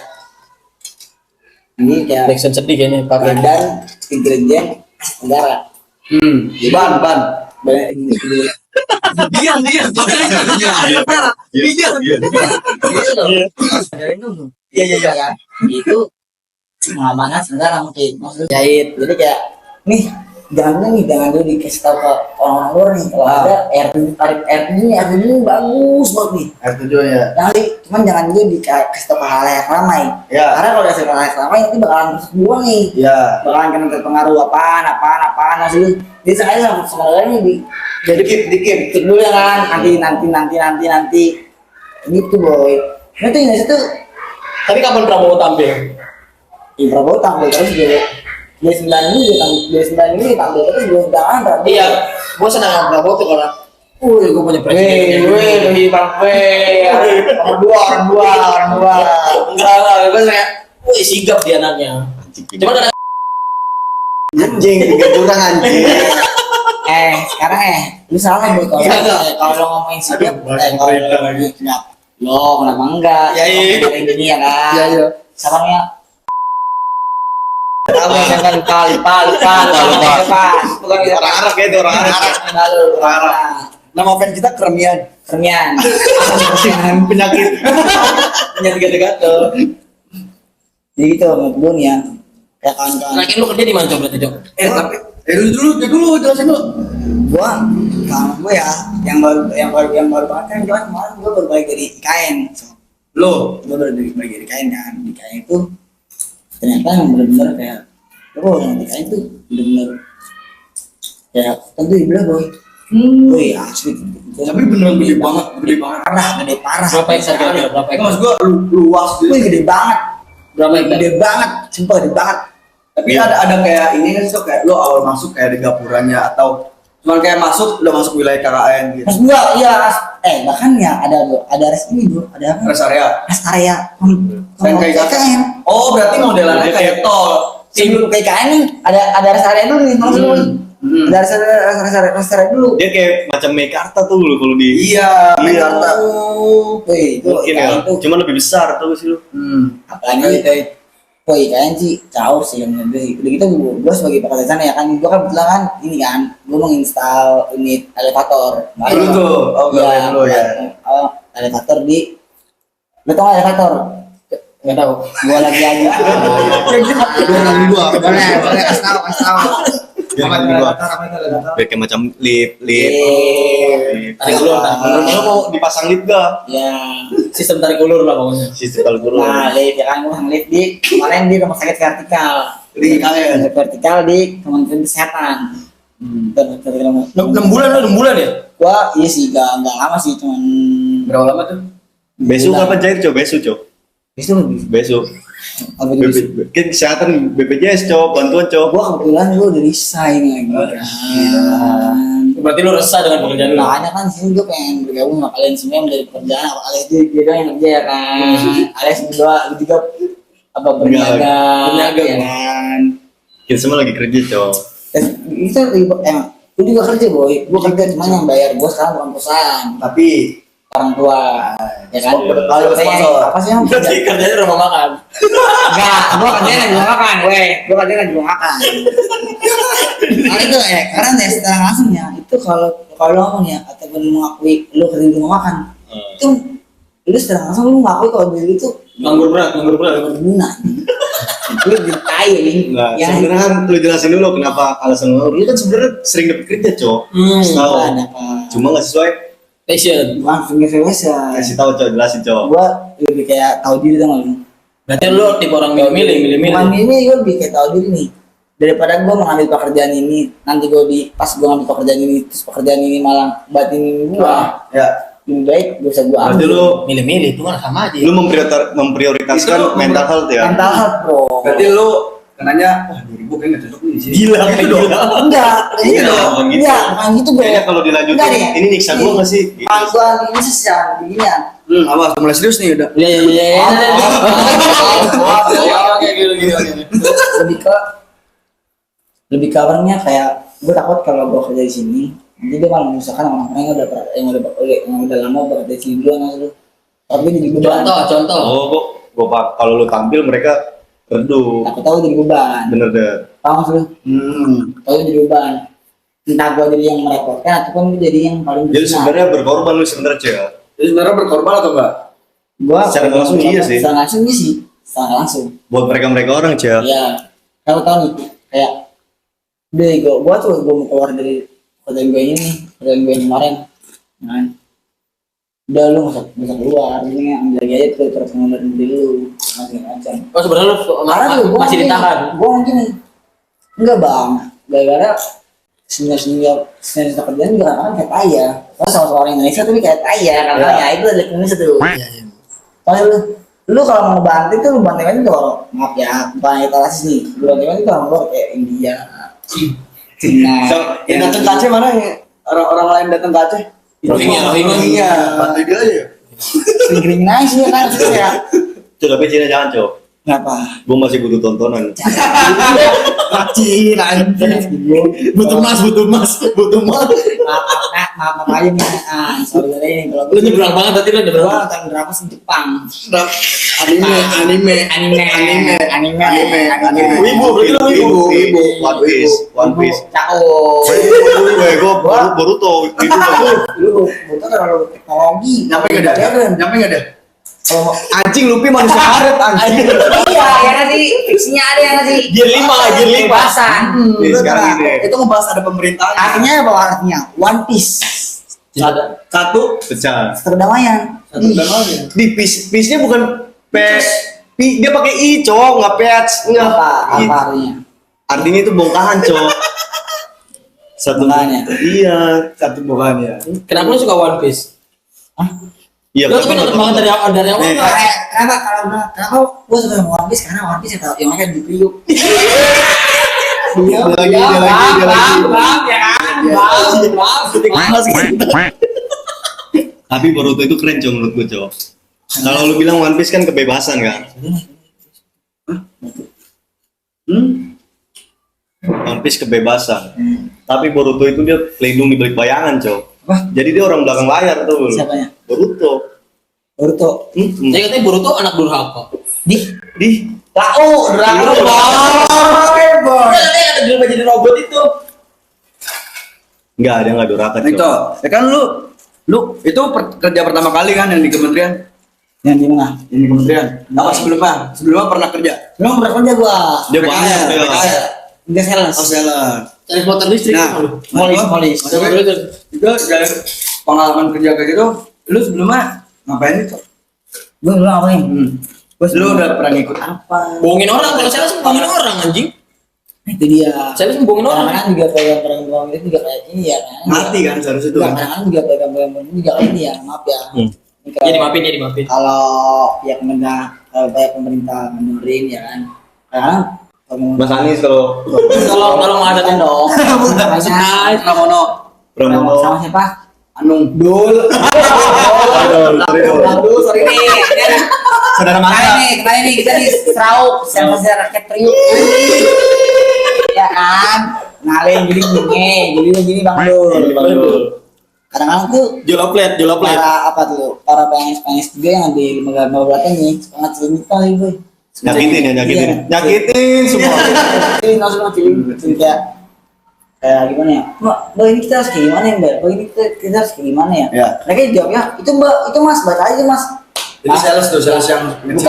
[SPEAKER 3] ini kayak
[SPEAKER 5] Backsound sedih kayaknya pakai.
[SPEAKER 3] badan intelijen negara
[SPEAKER 1] Ban.
[SPEAKER 3] banyak ini
[SPEAKER 1] Diam.
[SPEAKER 3] iya kan itu pengamanan negara mungkin maksudnya jahit jadi kayak nih jangan dulu dikasih tahu ke orang luar nih kalau ada RT ini bagus banget nih
[SPEAKER 1] R7 ya.
[SPEAKER 3] cuman jangan dulu dikasih tahu ke halayak ramai
[SPEAKER 1] Ya.
[SPEAKER 3] karena kalau dikasih ke halayak ramai nanti bakalan masuk gua nih
[SPEAKER 1] Ya.
[SPEAKER 3] bakalan kena terpengaruh apaan maksudnya jadi sengaja sama ini jadi dikit dulu ya kan nanti gitu boy itu Indonesia tuh
[SPEAKER 5] Tapi kapan Prabowo tampil?
[SPEAKER 3] Prabowo tampil terus dia 9 ini tampil terus dia jangan Prabowo.
[SPEAKER 5] Iya, gue senang sama Prabowo tuh karena gue punya presiden.
[SPEAKER 3] lebih nomor dua
[SPEAKER 5] Enggak, gue kayak, sigap dia anaknya. Cuma ada
[SPEAKER 2] Anjing, tiga curang anjing.
[SPEAKER 3] sekarang lu salah boy kalau lo ngomongin sigap kalau lagi sigap lo kenapa enggak
[SPEAKER 5] Ya, iya.
[SPEAKER 3] Kayak gini ya kan
[SPEAKER 5] Iya.
[SPEAKER 3] salahnya kamu
[SPEAKER 5] Ah.
[SPEAKER 3] jangan lupa bukan kita
[SPEAKER 2] Orang Arab ya itu orang Arab.
[SPEAKER 1] Nama fans kita Kremian.
[SPEAKER 2] Penyakit.
[SPEAKER 5] dekat tuh.
[SPEAKER 3] jadi gitu menurut gue nih ya kayak kawan-kawan
[SPEAKER 5] Terakhir lu kerja di mana coba berarti, Jok?
[SPEAKER 1] Tapi dulu jelasin dulu.
[SPEAKER 3] gua kalau gue ya yang baru banget kan kemarin gue baru balik dari IKN
[SPEAKER 1] Lo,
[SPEAKER 3] gue baru balik dari IKN kan di IKN itu ternyata yang benar-benar kayak yang di IKN itu benar-benar kayak tentu dibilang boy boy asli
[SPEAKER 1] tapi beneran gede banget.
[SPEAKER 3] gede parah
[SPEAKER 5] Berapa hektar kira-kira? Berapa
[SPEAKER 1] Itu
[SPEAKER 5] hektar?
[SPEAKER 1] maksud gua luas gitu.
[SPEAKER 3] Wih, gede banget
[SPEAKER 5] Berapa hektar?
[SPEAKER 3] gede banget sumpah gede banget
[SPEAKER 1] Tapi ada kayak ini kan tuh kayak lo awal masuk kayak di gapuranya atau cuman kayak udah masuk wilayah KKN gitu.
[SPEAKER 3] mas gua iya bahkan ya ada res ini bro ada apa
[SPEAKER 1] Rest area.
[SPEAKER 3] res area
[SPEAKER 1] Kayak
[SPEAKER 3] KKN
[SPEAKER 1] Oh, berarti modelannya kayak tol.
[SPEAKER 3] sebelum PKN nih ada rest area dulu nih maksud lu ada rest area dulu
[SPEAKER 2] Dia kayak macam Mekarta tuh lu kalau di
[SPEAKER 1] Iya, Jakarta.
[SPEAKER 3] wih itu
[SPEAKER 2] mungkin ya.
[SPEAKER 3] IKN tuh
[SPEAKER 2] Cuma lebih besar tuh sih lu.
[SPEAKER 3] apalagi IKN sih jauh sih yang lebih udah gitu gua sebagai pekerja sana ya kan gua kan kebetulan kan ini kan gua menginstal unit elevator
[SPEAKER 1] Dulu tuh. Oh,
[SPEAKER 3] iya,
[SPEAKER 1] dulu ya.
[SPEAKER 3] elevator di lu tau nggak elevator
[SPEAKER 5] Nggak tahu.
[SPEAKER 3] gua lagi aja boleh kasih tahu
[SPEAKER 2] Biar Biar kayak macam lift.
[SPEAKER 5] Tarik ulur,
[SPEAKER 2] Lu mau dipasang lift gak?
[SPEAKER 3] ya
[SPEAKER 5] sistem tarik ulur lah pokoknya.
[SPEAKER 2] Sistem kalau dulu.
[SPEAKER 3] nah lift ya kan gua lift di kemarin di rumah sakit vertikal
[SPEAKER 1] Di IKN.
[SPEAKER 3] vertikal di Kementerian Kesehatan
[SPEAKER 5] 6 bulan ya?
[SPEAKER 3] gua iya sih gak lama sih cuman
[SPEAKER 5] Berapa lama tuh?
[SPEAKER 2] Besok kapan cair coba besok coba.
[SPEAKER 3] itu lebih
[SPEAKER 2] Besok.
[SPEAKER 3] apa itu
[SPEAKER 2] Kan kesehatan BPJS coba bantuan coba.
[SPEAKER 3] gua kebetulan gua udah resign lagi kan
[SPEAKER 5] Berarti lu resah dengan pekerjaan lu?
[SPEAKER 3] makanya kan sini gua pengen bergabung sama kalian semua yang menjadi pekerjaan apa Alex itu dia doang yang kerja ya kan Alex berdua lu juga apa berniaga
[SPEAKER 5] Berniaga,
[SPEAKER 3] ya
[SPEAKER 5] Bang.
[SPEAKER 3] kan
[SPEAKER 2] Kita semua lagi kerja coba.
[SPEAKER 3] itu emang gua juga kerja boy gua kerja cuma yang bayar gua sekarang bukan perusahaan
[SPEAKER 1] Tapi
[SPEAKER 3] orang tua ya kan
[SPEAKER 1] Kalau sponsor.
[SPEAKER 3] apa sih yang
[SPEAKER 5] Berarti kerjanya rumah makan.
[SPEAKER 3] enggak gua kerjanya di rumah makan gua kerjanya di rumah makan karena itu ya karena ya secara langsungnya itu kalau lo ngomong ya ataupun lu mengakui lu kerja di rumah makan itu lu secara langsung lu mengakui kalau diri itu
[SPEAKER 5] Nganggur berat.
[SPEAKER 3] berguna lu ditai ini
[SPEAKER 2] Nah,
[SPEAKER 3] yang
[SPEAKER 2] sebenarnya kan lu jelasin dulu kenapa alasan lu. Lu kan sebenarnya sering dapat kerja, Cok. Tahu.
[SPEAKER 3] ada apa
[SPEAKER 2] Cuma nggak sesuai.
[SPEAKER 5] Passion.
[SPEAKER 3] bukan finger ya
[SPEAKER 2] Kasih tahu, Cok, jelasin, Cok.
[SPEAKER 3] gua lebih kayak tahu diri dong lu
[SPEAKER 5] Berarti lu tipe orang milih-milih.
[SPEAKER 3] bukan ini gue lebih kayak tahu diri nih daripada gue mengambil pekerjaan ini nanti pas gue ngambil pekerjaan ini terus pekerjaan ini malah batin gue
[SPEAKER 1] ya
[SPEAKER 3] lebih baik gue bisa gue
[SPEAKER 2] Berarti
[SPEAKER 3] ambil
[SPEAKER 2] lu
[SPEAKER 5] Milih-milih itu kan sama aja.
[SPEAKER 2] lu memprioritaskan
[SPEAKER 1] Itu
[SPEAKER 2] mental health ya.
[SPEAKER 3] mental health bro
[SPEAKER 1] berarti lu kenanya wah 2000 kayaknya nggak cocok nih di sini.
[SPEAKER 2] Gila,
[SPEAKER 1] gitu dong.
[SPEAKER 3] enggak
[SPEAKER 2] Iya
[SPEAKER 3] gitu
[SPEAKER 2] dong, bukan gitu.
[SPEAKER 3] enggak bukan gitu bro
[SPEAKER 2] Kayaknya kalau dilanjutin
[SPEAKER 3] Enggak deh.
[SPEAKER 2] ini nyiksa gua nggak sih? Gitu.
[SPEAKER 3] Kalau gua ini secara beginian
[SPEAKER 1] Awas udah mulai serius nih udah.
[SPEAKER 5] Iya. Oke, gitu.
[SPEAKER 3] lebih ke awalnya kayak gue takut kalau gue kerja di sini Nanti dia malah misalkan orang-orang yang udah lama bekerja di duluan mas lu. Tapi jadi beban.
[SPEAKER 5] Contoh.
[SPEAKER 2] Oh kok kalau lu tampil mereka redup.
[SPEAKER 3] Aku tahu jadi beban.
[SPEAKER 2] Bener deh.
[SPEAKER 3] Tahu mas lu? Tahu jadi beban. Entah gua jadi yang merepotkan ataupun gua jadi yang paling
[SPEAKER 2] Jadi sebenarnya berkorban lu sebenarnya Cel.
[SPEAKER 1] Jadi sebenarnya berkorban atau enggak?
[SPEAKER 3] gua
[SPEAKER 2] secara langsung iya sih.
[SPEAKER 3] Secara langsung iya sih. Secara langsung.
[SPEAKER 2] Buat mereka orang Cel.
[SPEAKER 3] Iya. Tahu nih kayak deh gua mau keluar dari kerjaan gue ini nih, kerjaan gue yang kemarin. Kan. Udah lu nggak usah keluar, ini ambil lagi aja tuh terus mengenai diri lu macam-macam.
[SPEAKER 5] Oh sebenarnya lu
[SPEAKER 3] Karena tuh gua
[SPEAKER 5] masih ditahan.
[SPEAKER 3] Gua mungkin nih, enggak bang, gara-gara senior kerjaan juga kan kayak kaya. Kalau sama orang Indonesia tapi kayak kaya, karena ya itu ada Indonesia tuh. Kalau lu kalau mau ngebantu tuh lu bantu aja tuh orang, maaf ya, bukan kita rasis nih, lu bantu aja tuh orang luar kayak India, Cina.
[SPEAKER 1] Yang datang ke Aceh mana ya? Orang lain datang ke Aceh?
[SPEAKER 5] Rohingya.
[SPEAKER 1] Bantu dia aja.
[SPEAKER 3] Sering nice ya kan ya.
[SPEAKER 2] Cok tapi Cina jangan Cok.
[SPEAKER 3] Kenapa?
[SPEAKER 2] Gue masih butuh tontonan.
[SPEAKER 3] Kacin
[SPEAKER 5] Butuh mas.
[SPEAKER 3] maaf aja nih. Sorry ini kalau
[SPEAKER 5] Lu nyebrang banget tadi lu nyebrang.
[SPEAKER 3] gua nonton drama sih Jepang.
[SPEAKER 1] Anime.
[SPEAKER 5] Wibu, berarti lu wibu.
[SPEAKER 2] One Piece.
[SPEAKER 3] Cakep.
[SPEAKER 2] Gue baru tau itu.
[SPEAKER 3] Lu butuh terlalu teknologi.
[SPEAKER 1] Nyampe enggak ada?
[SPEAKER 3] Kalau
[SPEAKER 1] Anjing Luffy manusia karet anjing.
[SPEAKER 3] iya ya nanti fiksinya ada yang nanti
[SPEAKER 5] Gear 5.
[SPEAKER 3] Bahasan.
[SPEAKER 2] Nih sekarang ini.
[SPEAKER 1] Itu ngebahas ada pemerintahan.
[SPEAKER 3] Artinya apa artinya? One Piece.
[SPEAKER 1] Satu
[SPEAKER 2] Pecah.
[SPEAKER 3] Perdamaian.
[SPEAKER 2] Di piece-nya bukan dia pakai i Cok, nggak patch, nggak.
[SPEAKER 3] Apa artinya?
[SPEAKER 2] Artinya itu bongkahan Cok. Satu
[SPEAKER 3] Bongkahannya?
[SPEAKER 2] Iya.
[SPEAKER 1] satu bukan ya.
[SPEAKER 5] Kenapa lu suka One Piece?
[SPEAKER 2] Iya.
[SPEAKER 5] Lu tuh nonton banget dari awal
[SPEAKER 2] Nih.
[SPEAKER 5] enggak?
[SPEAKER 3] Kenapa gua suka sama One Piece? Karena One Piece yang mereka di Priuk.
[SPEAKER 1] Dia lagi.
[SPEAKER 2] Tapi Boruto itu keren Cok menurut gue Cok. Kalau lu bilang One Piece kan kebebasan kan? One Piece kebebasan. Tapi Boruto itu dia pelindung di balik bayangan Cok.
[SPEAKER 3] Apa?
[SPEAKER 2] Jadi dia orang belakang layar tuh.
[SPEAKER 3] Siapanya?
[SPEAKER 2] Boruto.
[SPEAKER 5] Jadi katanya Boruto anak durhaka.
[SPEAKER 2] Di
[SPEAKER 3] Lau,
[SPEAKER 5] Udah katanya kata dia jadi robot itu.
[SPEAKER 2] Enggak, dia enggak durhaka Cok.
[SPEAKER 1] Itu, ya kan lu itu kerja pertama kali kan yang di kementerian?
[SPEAKER 3] yang di mana?
[SPEAKER 1] Yang di kementerian. Apa sebelumnya? Sebelumnya pernah kerja?
[SPEAKER 3] Belum pernah kerja gua.
[SPEAKER 2] Dia banyak dia.
[SPEAKER 3] Udah sales.
[SPEAKER 1] Oh, sales.
[SPEAKER 5] Cari motor listrik
[SPEAKER 1] Nah,
[SPEAKER 5] kan lu.
[SPEAKER 3] Molis.
[SPEAKER 1] Itu dari pengalaman kerja kayak gitu, lu sebelumnya ngapain itu?
[SPEAKER 3] Gua bilang apa nih?
[SPEAKER 1] Lu udah pernah ngikut apa?
[SPEAKER 5] Bohongin orang, kalau saya bohongin orang anjing.
[SPEAKER 3] Itu dia.
[SPEAKER 5] Saya bohongin orang.
[SPEAKER 3] Kadang-kadang juga program-program itu juga kayak ini ya kan.
[SPEAKER 1] Mati kan seharusnya itu.
[SPEAKER 3] Enggak,
[SPEAKER 1] Kan?
[SPEAKER 3] kadang-kadang juga program-program ini juga kayak ini ya, maaf ya. Ini kalau-
[SPEAKER 5] Jadi maafin.
[SPEAKER 3] Kalau pihak pemerintah mendorin ya kan. Kadang
[SPEAKER 2] Mas Anies kalau
[SPEAKER 5] Tolong adain dong.
[SPEAKER 3] Maksudnya
[SPEAKER 1] Pramono,
[SPEAKER 2] Pramono.
[SPEAKER 3] sama siapa?
[SPEAKER 1] Anung,
[SPEAKER 2] Aduh, serius.
[SPEAKER 3] Aduh, sorry nih.
[SPEAKER 2] Saudara mata.
[SPEAKER 3] Kemarin nih kita di Serau, servis rakyat Priuk. Ya kan? Ngalih gini Bang Dul. Kadang-kadang tuh
[SPEAKER 5] Joloplet.
[SPEAKER 3] para PNS juga yang di lembaga belakang nih sangat cerita nih boy.
[SPEAKER 2] Nyakitin semua.
[SPEAKER 3] Ini langsung kayak gimana ya? Mbak ini kita harus kayak gimana ya Mbak? Ini kita harus kayak gimana ya?
[SPEAKER 1] Ya.
[SPEAKER 3] Mereka jawabnya itu Mbak, itu Mas, baca aja Mas.
[SPEAKER 1] Itu sales yang
[SPEAKER 3] Bukan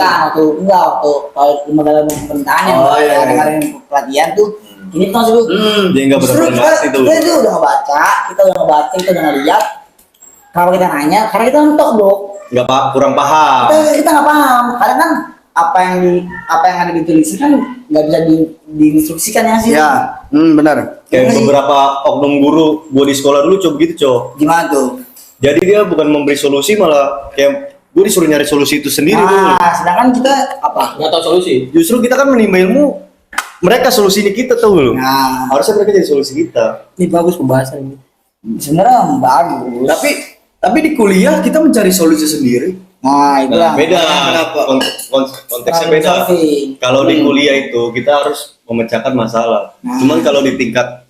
[SPEAKER 3] waktu kalau lembaga pemerintahan yang
[SPEAKER 1] Oh, iya.
[SPEAKER 3] kemarin pelatihan tuh ini tuh maksud lu.
[SPEAKER 2] Dia enggak
[SPEAKER 3] Justru
[SPEAKER 2] benar-benar itu.
[SPEAKER 3] kita udah ngebaca, kita udah ngeliat. Kalau kita nanya, karena kita mentok dong.
[SPEAKER 2] Enggak kurang paham.
[SPEAKER 3] Kita nggak paham. Kadang kan apa yang ada di tulisan kan nggak bisa diinstruksikan ya sih.
[SPEAKER 1] Ya, benar.
[SPEAKER 2] Kayak beberapa oknum guru gua di sekolah dulu coba gitu, Cok.
[SPEAKER 3] Gimana tuh?
[SPEAKER 2] Jadi dia bukan memberi solusi malah kayak gue disuruh nyari solusi itu sendiri tuh.
[SPEAKER 3] Sedangkan kita apa?
[SPEAKER 5] Nggak tahu solusi.
[SPEAKER 2] Justru kita kan menimba ilmu, mereka solusi ini kita tuh loh.
[SPEAKER 3] Nah,
[SPEAKER 2] Harusnya mereka jadi solusi kita.
[SPEAKER 5] Ini bagus pembahasan ini.
[SPEAKER 3] sebenarnya bagus.
[SPEAKER 1] Tapi di kuliah kita mencari solusi sendiri.
[SPEAKER 3] Nah, itu
[SPEAKER 2] Nah,
[SPEAKER 3] yang
[SPEAKER 2] beda.
[SPEAKER 1] Kenapa?
[SPEAKER 2] Konteksnya
[SPEAKER 3] Problem
[SPEAKER 2] beda.
[SPEAKER 3] solving.
[SPEAKER 2] Kalau di kuliah itu kita harus memecahkan masalah.
[SPEAKER 3] Nah.
[SPEAKER 2] Cuman kalau di tingkat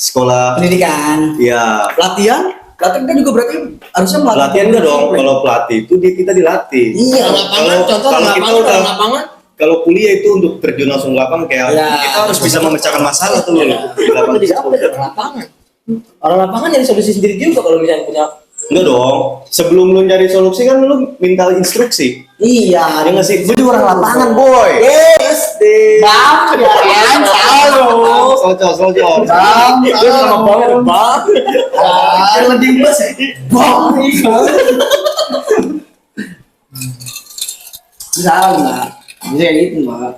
[SPEAKER 2] sekolah.
[SPEAKER 3] Pendidikan.
[SPEAKER 2] Ya,
[SPEAKER 1] Latihan kan juga berarti harusnya melatih.
[SPEAKER 2] pelatihan enggak dong. Kalau pelatih itu kita dilatih.
[SPEAKER 3] Iya.
[SPEAKER 5] Lapangan, contoh
[SPEAKER 2] kalau kita
[SPEAKER 5] lapangan,
[SPEAKER 2] udah
[SPEAKER 5] lapangan.
[SPEAKER 2] kalau kuliah itu untuk terjun langsung ke lapangan kayak
[SPEAKER 3] Ya.
[SPEAKER 2] kita harus bisa memecahkan masalah tuh loh. Di lapangan.
[SPEAKER 5] Jadi apa dari lapangan? Orang lapangan jadi solusi sendiri juga kalau misalnya punya.
[SPEAKER 2] Enggak dong. Sebelum lu nyari solusi kan lu minta instruksi.
[SPEAKER 3] Iya.
[SPEAKER 2] Ya nggak sih? Lu juga orang lapangan, boy.
[SPEAKER 3] Yes. Bang, ya selalu.
[SPEAKER 2] Socor.
[SPEAKER 3] Bang,
[SPEAKER 5] Dia sama banget, Bang.
[SPEAKER 3] lebih plus ya. Bang. Bisa nggak? Bisa kayak gitu mbak.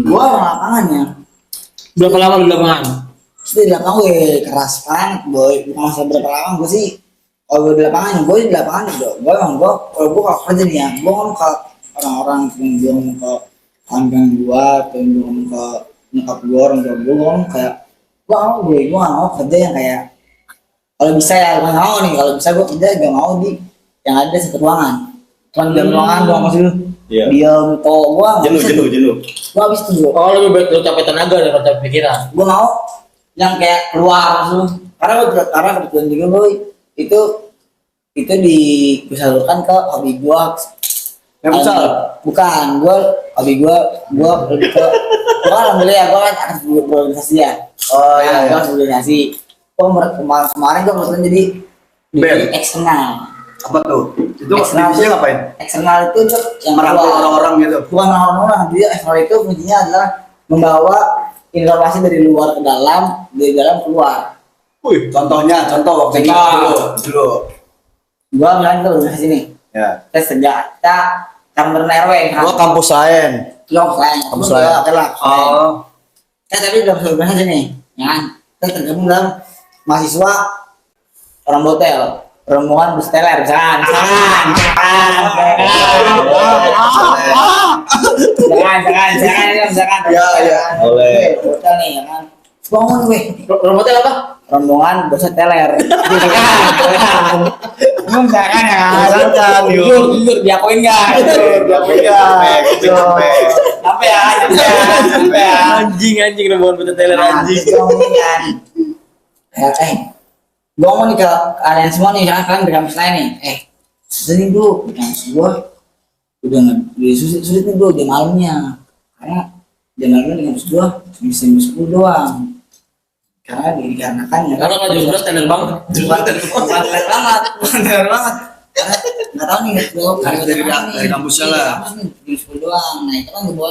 [SPEAKER 3] Gua orang lapangannya.
[SPEAKER 5] Berapa lama di lapangan?
[SPEAKER 3] Terus di lapangan gue keras banget boy. Bukan masalah berapa lama gue sih. Kalau gue di lapangan, gue di lapangan juga. Gue emang kalau gue kalau kerja nih ya, gue ngomong ke orang-orang, gue ngomong ke kawan gue, atau gue ngomong ke nyokap gue, orang tua gue ngomong kayak gue nggak mau kerja yang kayak kalau bisa ya gue nggak mau nih, kalau bisa gue kerja gak mau di yang ada satu ruangan, cuma di dalam ruangan doang maksud lu.
[SPEAKER 2] Iya.
[SPEAKER 3] Diam kok gue
[SPEAKER 2] Jenuh.
[SPEAKER 3] gue habis tuh gue
[SPEAKER 5] Oh, lebih baik lu capek tenaga daripada capek pikiran.
[SPEAKER 3] mau yang kayak keluar langsung karena kebetulan juga boy itu disalurkan ke hobi gue.
[SPEAKER 1] Yang futsal?
[SPEAKER 3] Bukan, hobi gue lebih ke gue alhamdulillah ya gue kan anak berorganisasi ya.
[SPEAKER 1] Oh iya.
[SPEAKER 3] Gue berorganisasi. Kemarin gue kebetulan jadi
[SPEAKER 1] Band.
[SPEAKER 3] eksternal.
[SPEAKER 1] Apa tuh? Itu
[SPEAKER 3] Eksternal.
[SPEAKER 1] divisinya ngapain?
[SPEAKER 3] Eksternal itu untuk yang
[SPEAKER 1] Merangkul
[SPEAKER 3] keluar.
[SPEAKER 1] orang-orang gitu.
[SPEAKER 3] Bukan orang-orang, jadi eksternal itu fungsinya adalah membawa informasi dari luar ke dalam, dari dalam keluar.
[SPEAKER 1] Wih, contoh waktu itu dulu.
[SPEAKER 3] Gua bilang ke organisasi nih,
[SPEAKER 2] Ya.
[SPEAKER 3] kita sejak kita campuran RW kan.
[SPEAKER 1] Gua kampus lain.
[SPEAKER 3] Kampus lain. Adalah. Tapi dalam organisasi nih, ya kan? Kita tergabung dalam mahasiswa orang botel, rombongan bus teler, jangan.
[SPEAKER 1] Ya.
[SPEAKER 2] Boleh.
[SPEAKER 3] Botel nih, ya kan? Bangun gue.
[SPEAKER 5] Robotnya apa?
[SPEAKER 3] Rombongan bus teler. Jangan ya.
[SPEAKER 2] Jangan, yuk.
[SPEAKER 3] Jujur diakuin enggak? Sampai ya.
[SPEAKER 5] Anjing rombongan betul teler anjing.
[SPEAKER 3] Gue mau nih ke kalian semua nih, jangan kalian di kampus lain nih. Sini bro, di kampus gue udah sulit nih bro, jam malamnya. Karena jam malamnya di kampus gue cuma jam 10 doang. Dikarenakan ya.
[SPEAKER 5] Karena kalau jam 11 teler banget.
[SPEAKER 3] Bukan teler banget. Nggak tahu nih,
[SPEAKER 1] Harus dari kampusnya lah.
[SPEAKER 3] Jam 10 doang. Nah itu kan gue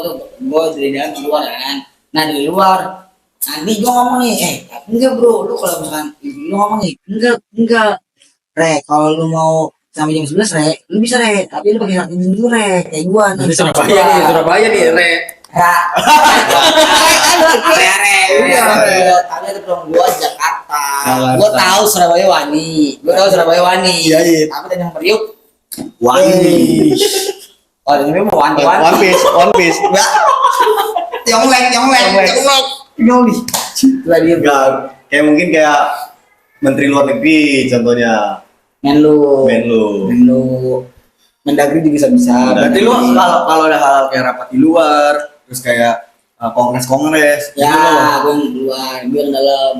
[SPEAKER 3] dari dalam keluar kan. Nah dari luar nanti gue ngomong nih, enggak bro, lu kalau misalkan lu ngomong nih, enggak, kalau lu mau sampai jam 11 lu bisa tapi lu pakai syarat ini dulu kayak gua
[SPEAKER 5] Ini Surabaya nih, Re.
[SPEAKER 3] Tapi ada belum gua Jakarta, gua tahu Surabaya Wani,
[SPEAKER 1] Iya.
[SPEAKER 3] tapi Tanjung Priuk,
[SPEAKER 1] Wani.
[SPEAKER 3] oh ini mau Wani,
[SPEAKER 2] One Piece.
[SPEAKER 3] Yonglek. Lah dia
[SPEAKER 2] Enggak, kayak mungkin kayak Menteri Luar Negeri contohnya.
[SPEAKER 3] Menlu, Mendagri juga bisa.
[SPEAKER 1] Berarti lu kalau ada hal kayak rapat di luar, terus kayak kongres gitu
[SPEAKER 3] Ya,
[SPEAKER 1] loh.
[SPEAKER 3] gue yang keluar, gue yang dalam.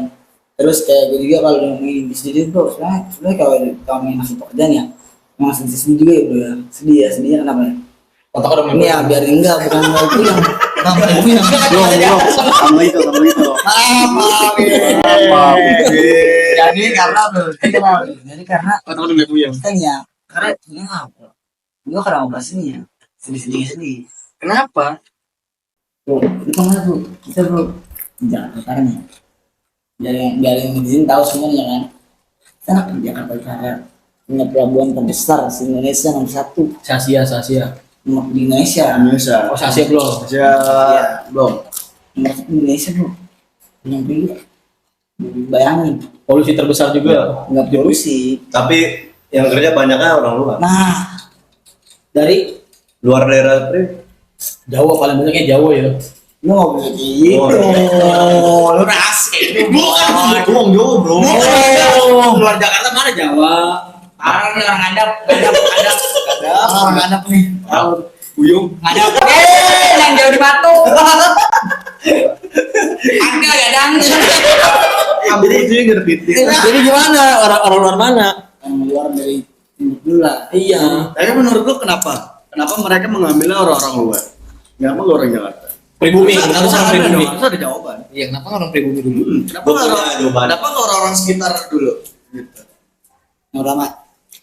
[SPEAKER 3] Terus kayak gue juga kalau ngomongin bisnis bro, sebenarnya kalau ngomongin masuk pekerjaan ya, emang sedih juga ya bro ya. Sedihnya kenapa ya?
[SPEAKER 5] Otak udah
[SPEAKER 3] Ini ya biar enggak, bukan mau puyeng.
[SPEAKER 2] Belum. Sama itu.
[SPEAKER 3] Maaf. Jadi karena bro, jadi karena
[SPEAKER 5] Otak udah puyeng.
[SPEAKER 3] kan ya, karena ini apa? Gue kadang bahas ini ya, sedih.
[SPEAKER 5] Kenapa?
[SPEAKER 3] Bro, itu mana bro? Kita bro, jangan sekarang ya. Biar yang netizen tahu semuanya kan. Kita di Jakarta Utara punya pelabuhan terbesar di Indonesia nomor 1
[SPEAKER 5] Sasia.
[SPEAKER 3] di Indonesia.
[SPEAKER 5] Oh, Sasia belum.
[SPEAKER 1] Belum.
[SPEAKER 3] Nomor 1 di Indonesia bro. Yang beli, bayangin,
[SPEAKER 5] Polusi terbesar juga.
[SPEAKER 3] nggak polusi.
[SPEAKER 2] Tapi yang kerja banyaknya orang luar.
[SPEAKER 3] Nah,
[SPEAKER 5] Dari
[SPEAKER 2] Luar daerah
[SPEAKER 5] Jawa paling banyaknya Jawa ya.
[SPEAKER 3] lu nggak bisa gitu. Lu asik.
[SPEAKER 2] Uang Jawa, bro.
[SPEAKER 5] Luar Jakarta mana Jawa?
[SPEAKER 3] Parah nih orang ngadap. Orang ngadap nih.
[SPEAKER 2] Buyung.
[SPEAKER 3] Ngadap. Yang jauh di Batu. Angka kadang.
[SPEAKER 1] Jadi itu yang ngerti.
[SPEAKER 5] Jadi gimana? Orang luar mana?
[SPEAKER 3] Yang luar dari timur dulu lah.
[SPEAKER 5] Iya.
[SPEAKER 1] Tapi menurut lu kenapa? Kenapa mereka mengambilnya orang-orang luar? Kenapa nggak orang Jakarta?
[SPEAKER 5] Pribumi,
[SPEAKER 1] Harus
[SPEAKER 5] harus
[SPEAKER 1] ada
[SPEAKER 5] pribumi.
[SPEAKER 1] dong, harus ada jawaban.
[SPEAKER 5] Iya, kenapa orang pribumi dulu?
[SPEAKER 1] Kenapa
[SPEAKER 2] Gua
[SPEAKER 1] nggak
[SPEAKER 2] punya
[SPEAKER 1] orang-
[SPEAKER 2] jawaban.
[SPEAKER 1] kenapa nggak orang-orang sekitar dulu? Gitu.
[SPEAKER 3] Yang pertama.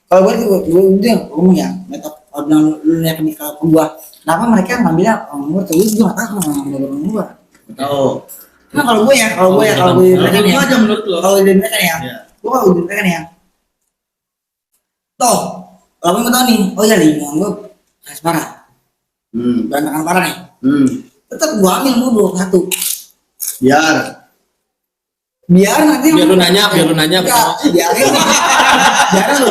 [SPEAKER 3] Kalau gue itu yang ngomong ya, metode orang lu lihat di kalau gua. Kenapa mereka ngambilnya orang luar? Terus gue nggak tahu kenapa ngambil orang luar.
[SPEAKER 1] Tahu.
[SPEAKER 3] Nah kalau gue ya, kalau gue
[SPEAKER 5] Kalau
[SPEAKER 3] mereka
[SPEAKER 1] Itu
[SPEAKER 3] ya.
[SPEAKER 1] aja menurut lu.
[SPEAKER 3] Kalau dari mereka ya,
[SPEAKER 1] Iya.
[SPEAKER 3] gue kalau dari mereka ya. Toh, kalau gue tahu nih, oh ya lingkungan gue keras parah, berantakan parah nih. Tetap gue ambil mulu satu. Biar nanti
[SPEAKER 5] Biar lu nanya.
[SPEAKER 3] Enggak, biar lu.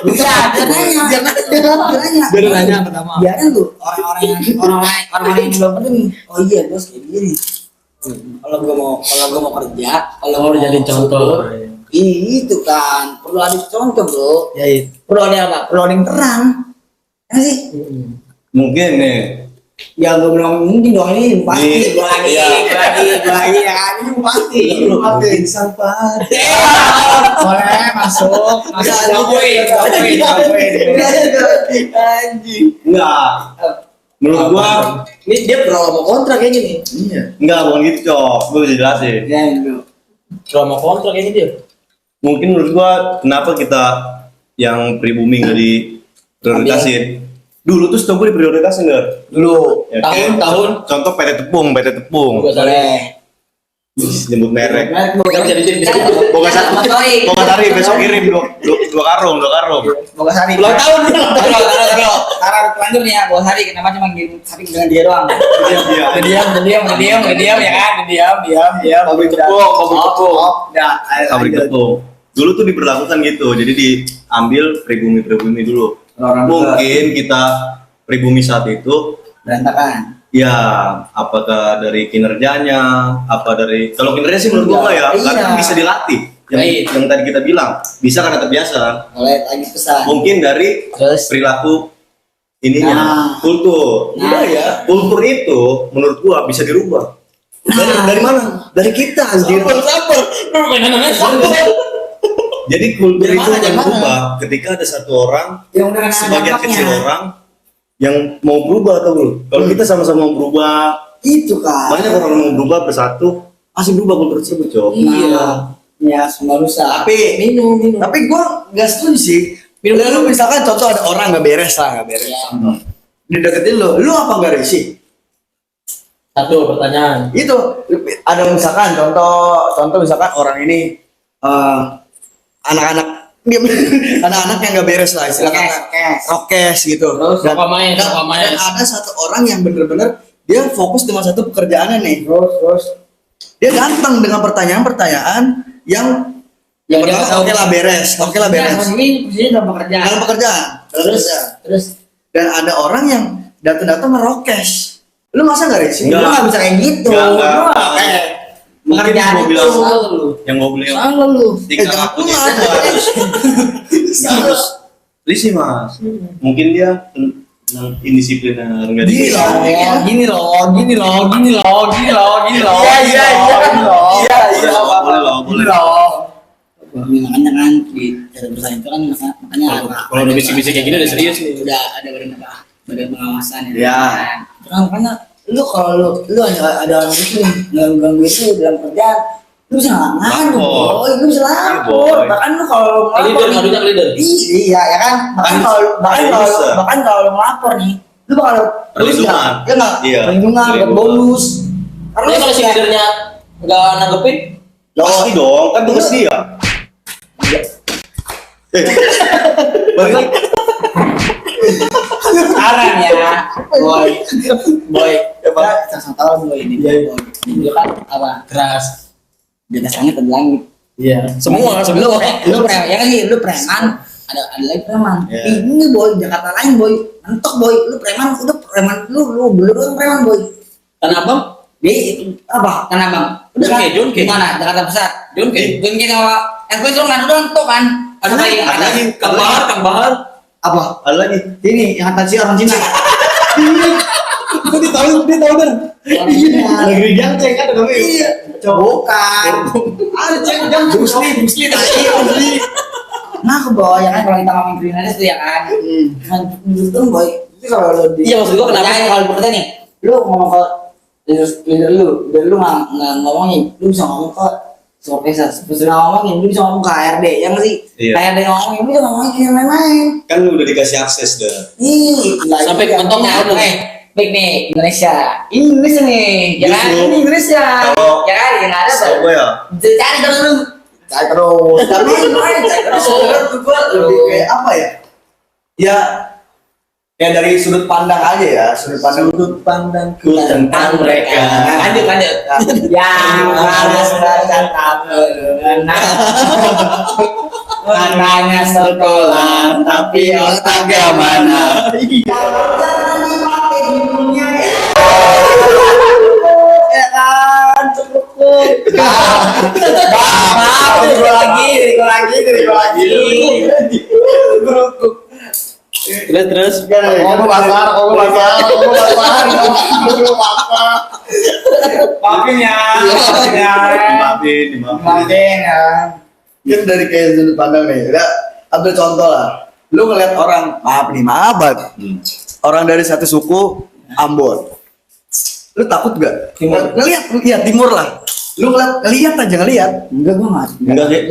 [SPEAKER 3] Biar nanya.
[SPEAKER 5] Biar lu nanya pertama.
[SPEAKER 3] Biarin lu orang-orang yang belum pernah nih. Oh iya, bos kayak gini. Kalau gue mau kerja, kalau
[SPEAKER 5] Oh,
[SPEAKER 3] mau
[SPEAKER 5] jadi contoh.
[SPEAKER 3] syukur, itu kan perlu ada contoh bro.
[SPEAKER 5] Ya itu.
[SPEAKER 3] Perlu ada apa? Perlu ada yang terang. Ya sih.
[SPEAKER 2] Mungkin nih.
[SPEAKER 3] Ya gue bilang mungkin dong ini pasti.
[SPEAKER 2] Nih,
[SPEAKER 3] Gue lagi
[SPEAKER 2] iya.
[SPEAKER 3] ya kan ini pasti.
[SPEAKER 2] Mungkin sampah.
[SPEAKER 3] Boleh masuk.
[SPEAKER 1] Anjing.
[SPEAKER 2] Enggak. Menurut gua
[SPEAKER 5] Ini dia pro mau kontra kayaknya nih.
[SPEAKER 1] Iya.
[SPEAKER 2] enggak bukan gitu, Cok. Gua bisa jelasin.
[SPEAKER 3] Ya itu.
[SPEAKER 5] Pro mau kontra kayaknya dia.
[SPEAKER 2] Mungkin menurut gua kenapa kita yang pribumi nggak diprioritasin? Dulu tuh setahu gua diprioritasin nggak?
[SPEAKER 5] Dulu
[SPEAKER 2] Ya, kayak
[SPEAKER 5] tahun
[SPEAKER 2] Contoh PT Tepung.
[SPEAKER 5] Gua
[SPEAKER 3] Boleh.
[SPEAKER 2] Nyebut merek.
[SPEAKER 5] Kan jadi
[SPEAKER 2] Boga Sari besok kirim dua karung.
[SPEAKER 3] Boga Sari.
[SPEAKER 5] ulang tahun.
[SPEAKER 3] Taruh lanjut nih ya, Boga Sari kenapa cuma ngirim sapi dengan dia doang?
[SPEAKER 2] Iya.
[SPEAKER 3] Diam ya kan, diam.
[SPEAKER 2] Pabrik tepung.
[SPEAKER 3] Ya,
[SPEAKER 2] Pabrik tepung. Dulu tuh diberlakukan gitu. Jadi diambil pribumi dulu. Mungkin kita pribumi saat itu
[SPEAKER 3] berantakan.
[SPEAKER 2] ya apakah dari kinerjanya, kalau kinerja sih menurut gua ya,
[SPEAKER 3] Iya.
[SPEAKER 2] karena bisa dilatih. Yang tadi kita bilang bisa karena terbiasa.
[SPEAKER 3] Mulai lagi pesan.
[SPEAKER 2] Mungkin dari
[SPEAKER 3] Terus
[SPEAKER 2] perilaku ininya,
[SPEAKER 3] Nah.
[SPEAKER 2] kultur.
[SPEAKER 3] Nah.
[SPEAKER 2] Ya, kultur itu menurut gua bisa dirubah. Dari mana? Dari kita anjir.
[SPEAKER 5] Sabar. Lu mainannya sabar.
[SPEAKER 2] Jadi kultur
[SPEAKER 3] Dari
[SPEAKER 2] itu
[SPEAKER 3] mana,
[SPEAKER 2] akan
[SPEAKER 3] dari mana?
[SPEAKER 2] berubah ketika ada satu orang,
[SPEAKER 3] yang udah kena
[SPEAKER 2] sebagian
[SPEAKER 3] dampaknya.
[SPEAKER 2] kecil orang yang mau berubah atau belum. Kalau kita sama-sama mau berubah,
[SPEAKER 3] Itu kan.
[SPEAKER 2] banyak orang mau berubah bersatu, pasti berubah kultur tersebut, Cok.
[SPEAKER 3] Iya. Ya, semua rusak.
[SPEAKER 5] Minum.
[SPEAKER 1] Tapi gua nggak setuju sih. Udah lu misalkan contoh ada orang nggak beres.
[SPEAKER 3] Ya.
[SPEAKER 1] Dideketin lu apa nggak risih?
[SPEAKER 5] Satu pertanyaan.
[SPEAKER 1] Itu ada misalkan contoh misalkan orang ini anak-anak dia anak-anak yang nggak beres lah istilahnya rokes gitu.
[SPEAKER 5] Terus
[SPEAKER 1] Dan
[SPEAKER 5] suka main.
[SPEAKER 1] ada satu orang yang bener-bener dia fokus dengan satu pekerjaannya nih.
[SPEAKER 3] Terus
[SPEAKER 1] Dia datang dengan pertanyaan-pertanyaan yang
[SPEAKER 5] Yang dia
[SPEAKER 1] pertama,
[SPEAKER 5] tahu.
[SPEAKER 1] oke lah beres.
[SPEAKER 3] ini posisinya dalam pekerjaan.
[SPEAKER 1] Dalam pekerjaan.
[SPEAKER 3] Terus
[SPEAKER 1] Dan ada orang yang datang merokes. Lu masa nggak risih?
[SPEAKER 2] Nggak.
[SPEAKER 3] lu nggak bisa kayak gitu.
[SPEAKER 2] Nggak.
[SPEAKER 3] Lu nggak
[SPEAKER 2] Mungkin
[SPEAKER 3] pekerjaan
[SPEAKER 2] gua
[SPEAKER 3] itu.
[SPEAKER 2] bilang
[SPEAKER 5] Lu.
[SPEAKER 2] yang gue bilang
[SPEAKER 3] Salah lu.
[SPEAKER 2] tingkah
[SPEAKER 1] jangan
[SPEAKER 2] lakunya
[SPEAKER 1] pulang.
[SPEAKER 2] itu harus risih, Mas. Mungkin dia tentang indisipliner nggak
[SPEAKER 1] Gila.
[SPEAKER 3] Gini loh.
[SPEAKER 1] Iya.
[SPEAKER 2] boleh.
[SPEAKER 3] Makanya kan di cara bersaing itu kan makanya
[SPEAKER 5] Kalau udah bisik-bisik kayak gini udah serius nih.
[SPEAKER 3] udah ada badan pengawasan ya.
[SPEAKER 1] Ya.
[SPEAKER 3] Itu kan makanya lu kalau lu ada orang itu ganggu itu dalam kerjaan, lu bisa ngadu,
[SPEAKER 2] Lapor.
[SPEAKER 3] boy, lu bisa lapor.
[SPEAKER 2] Boy.
[SPEAKER 3] Bahkan lu kalau
[SPEAKER 5] Leader, ngadunya ke leader.
[SPEAKER 3] iya ya kan. Bahkan kalau lu ngelapor nih, lu bakal
[SPEAKER 2] Perlindungan.
[SPEAKER 3] ya nggak?
[SPEAKER 2] Iya.
[SPEAKER 3] Perlindungan, dapat
[SPEAKER 2] Perlindungan.
[SPEAKER 3] bonus.
[SPEAKER 5] Tapi kalau si leadernya nggak nanggepin,
[SPEAKER 2] Pasti dong, kan tugas dia. Balik.
[SPEAKER 3] Sekarang ya, boy, saya tahu boy ini boy, ini kan apa?
[SPEAKER 5] keras.
[SPEAKER 3] Di atas langit ada langit.
[SPEAKER 5] Iya. Semua.
[SPEAKER 3] Lu preman, ya kan sih, lu preman. Ada lagi preman.
[SPEAKER 2] Iya.
[SPEAKER 3] Ini boy, Jakarta lain boy, mentok boy. Lu preman, udah preman, lu belum preman boy.
[SPEAKER 5] Kenapa?
[SPEAKER 3] Di apa? Kenapa? Udah kan?
[SPEAKER 5] Junke.
[SPEAKER 3] Gimana? Jakarta Pusat.
[SPEAKER 5] Junke.
[SPEAKER 3] Junke sama gue itu kan udah mentok kan. Ada lagi,
[SPEAKER 2] Ada lagi.
[SPEAKER 5] Kang Bahar.
[SPEAKER 3] apa?
[SPEAKER 2] Ada lagi.
[SPEAKER 3] Ini yang kata si orang Cina.
[SPEAKER 2] Dia tahu kan. Negeri Jangceng kan namanya.
[SPEAKER 3] Iya. Bukan.
[SPEAKER 1] Ada cek jam Busli tadi.
[SPEAKER 3] Nah, boy, ya kan kalau kita ngomongin kriminalis tuh ya kan. Kan itu boy. Itu kalau lo di.
[SPEAKER 5] Iya, maksud gua kenapa?
[SPEAKER 3] Ya, kalau bekerja nih, lu ngomong ke leader lu nggak ngomongin, lu bisa ngomong ke supervisor, supervisor ngomongin, lu bisa ngomong ke HRD, ya nggak sih?
[SPEAKER 2] Iya.
[SPEAKER 3] HRD ngomongin, lu bisa ngomongin ke yang lain-lain.
[SPEAKER 2] Kan lu udah dikasih akses dah.
[SPEAKER 5] Sampai ke mentoknya udah.
[SPEAKER 3] Baik nih, Indonesia. Ini Indonesia nih, ya kan?
[SPEAKER 2] Justru,
[SPEAKER 3] Ini Indonesia.
[SPEAKER 2] kalau-
[SPEAKER 3] Ya kan? Ya nggak ada.
[SPEAKER 2] Tahu gue ya.
[SPEAKER 3] Cari terus lu. Cari terus. Tapi
[SPEAKER 1] Sebenarnya tuh gue lebih kayak apa ya? Ya dari sudut pandang aja ya, sudut pandangku tentang mereka.
[SPEAKER 5] Lanjut.
[SPEAKER 3] yang harus bercakap mengenal. Katanya sekolah, tapi otaknya mana? Ya kan, cukup. Gue lagi.
[SPEAKER 5] Terus.
[SPEAKER 3] Ngomong pasar. Maafin ya.
[SPEAKER 2] Dimaafin.
[SPEAKER 3] Maafin ya.
[SPEAKER 1] Kan dari kayak sudut pandang nih, udah ambil contoh lah. Lu ngeliat orang, maaf banget. Orang dari satu suku Ambon. Lu takut gak? Ngeliat timur lah. Lu ngeliat.
[SPEAKER 3] Enggak, gue nggak.
[SPEAKER 2] Enggak sih.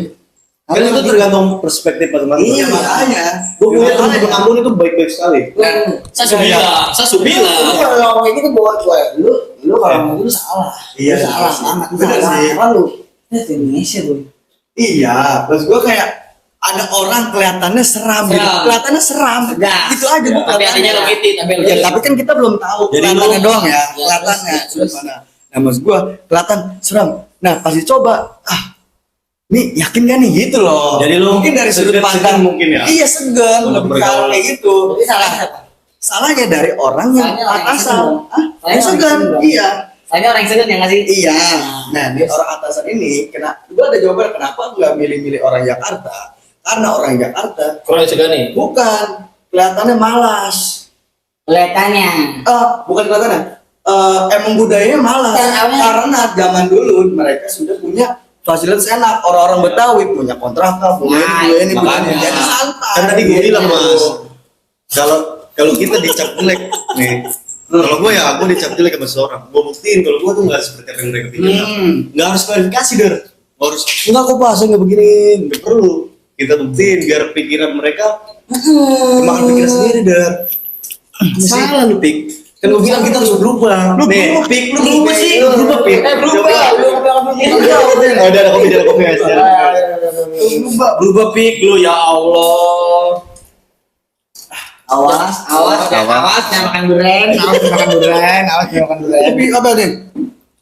[SPEAKER 2] Kan itu tergantung perspektif masing-masing.
[SPEAKER 1] Iya makanya.
[SPEAKER 2] Gue punya teman di Ambon itu baik-baik sekali.
[SPEAKER 5] Saya subila.
[SPEAKER 3] Lu kalau ngomong kayak gitu bawa gue. Lu kalau ngomong gitu salah.
[SPEAKER 1] Iya,
[SPEAKER 3] Lu salah banget. Lu
[SPEAKER 1] bener
[SPEAKER 3] salah.
[SPEAKER 1] sih.
[SPEAKER 3] Karena lu itu Indonesia boy.
[SPEAKER 1] Iya, terus gue kayak ada orang kelihatannya seram.
[SPEAKER 3] Enggak.
[SPEAKER 1] Gitu aja tuh
[SPEAKER 5] Tapi artinya lo
[SPEAKER 1] kelihatannya.
[SPEAKER 5] gitu,
[SPEAKER 1] Ya, tapi kan kita belum tahu
[SPEAKER 2] Jadi
[SPEAKER 1] kelihatannya
[SPEAKER 2] lu-
[SPEAKER 1] doang ya,
[SPEAKER 5] Ya,
[SPEAKER 1] kelihatannya
[SPEAKER 5] terus.
[SPEAKER 1] sudut mana. Nah, maksud gue kelihatan seram. Nah, pas dicoba, nih yakin gak nih gitu loh.
[SPEAKER 2] Jadi lu
[SPEAKER 1] mungkin dari sudut
[SPEAKER 2] segan
[SPEAKER 1] pandang
[SPEAKER 2] mungkin ya?
[SPEAKER 1] Iya segan,
[SPEAKER 2] Untuk
[SPEAKER 1] lebih
[SPEAKER 2] bergaul.
[SPEAKER 1] kayak gitu.
[SPEAKER 3] Jadi salah siapa?
[SPEAKER 1] Salahnya dari orang yang
[SPEAKER 3] Salahnya orang yang
[SPEAKER 1] atasan.
[SPEAKER 3] segan.
[SPEAKER 1] Yang
[SPEAKER 3] Salahnya orang
[SPEAKER 1] segan,
[SPEAKER 3] yang segan.
[SPEAKER 1] iya.
[SPEAKER 3] Soalnya orang yang segan yang ngasih.
[SPEAKER 1] Iya. Nah, di orang atasan ini, gue ada jawaban kenapa gue gak milih-milih orang Jakarta. Karena orang Jakarta
[SPEAKER 5] Kurang juga nih.
[SPEAKER 1] bukan kelihatannya malas.
[SPEAKER 3] Kelihatannya.
[SPEAKER 1] Bukan kelihatannya. Emang budayanya malas.
[SPEAKER 3] Dan awalnya-
[SPEAKER 1] Karena zaman dulu mereka sudah punya fasilitas enak. Orang-orang Betawi punya kontrakan, punya ini, punya
[SPEAKER 5] makanya.
[SPEAKER 1] ini. Jadi santai.
[SPEAKER 2] Kan tadi gue bilang
[SPEAKER 1] Gitu.
[SPEAKER 2] mas, kalau kita dicap jelek nih, kalau gue ya aku dicap jelek sama seseorang, gue buktiin kalau gue tuh nggak seperti apa yang mereka pikirkan. Nggak harus klarifikasi der, harus enggak kok pak saya nggak begini, nggak perlu. Kita buktiin biar pikiran mereka makan pikiran sendiri der. Salah lu pik. Kan gue bilang kita harus berubah.
[SPEAKER 1] Lu
[SPEAKER 2] Nih,
[SPEAKER 1] berubah, Pik. Lu
[SPEAKER 2] berubah
[SPEAKER 1] berubah
[SPEAKER 2] sih,
[SPEAKER 1] sih.
[SPEAKER 2] berubah pik.
[SPEAKER 1] Berubah.
[SPEAKER 2] Oh, udah ada kopi guys.
[SPEAKER 5] Berubah pik lu ya Allah.
[SPEAKER 3] Awas, jangan makan durian, makan durian.
[SPEAKER 1] Tapi apa nih?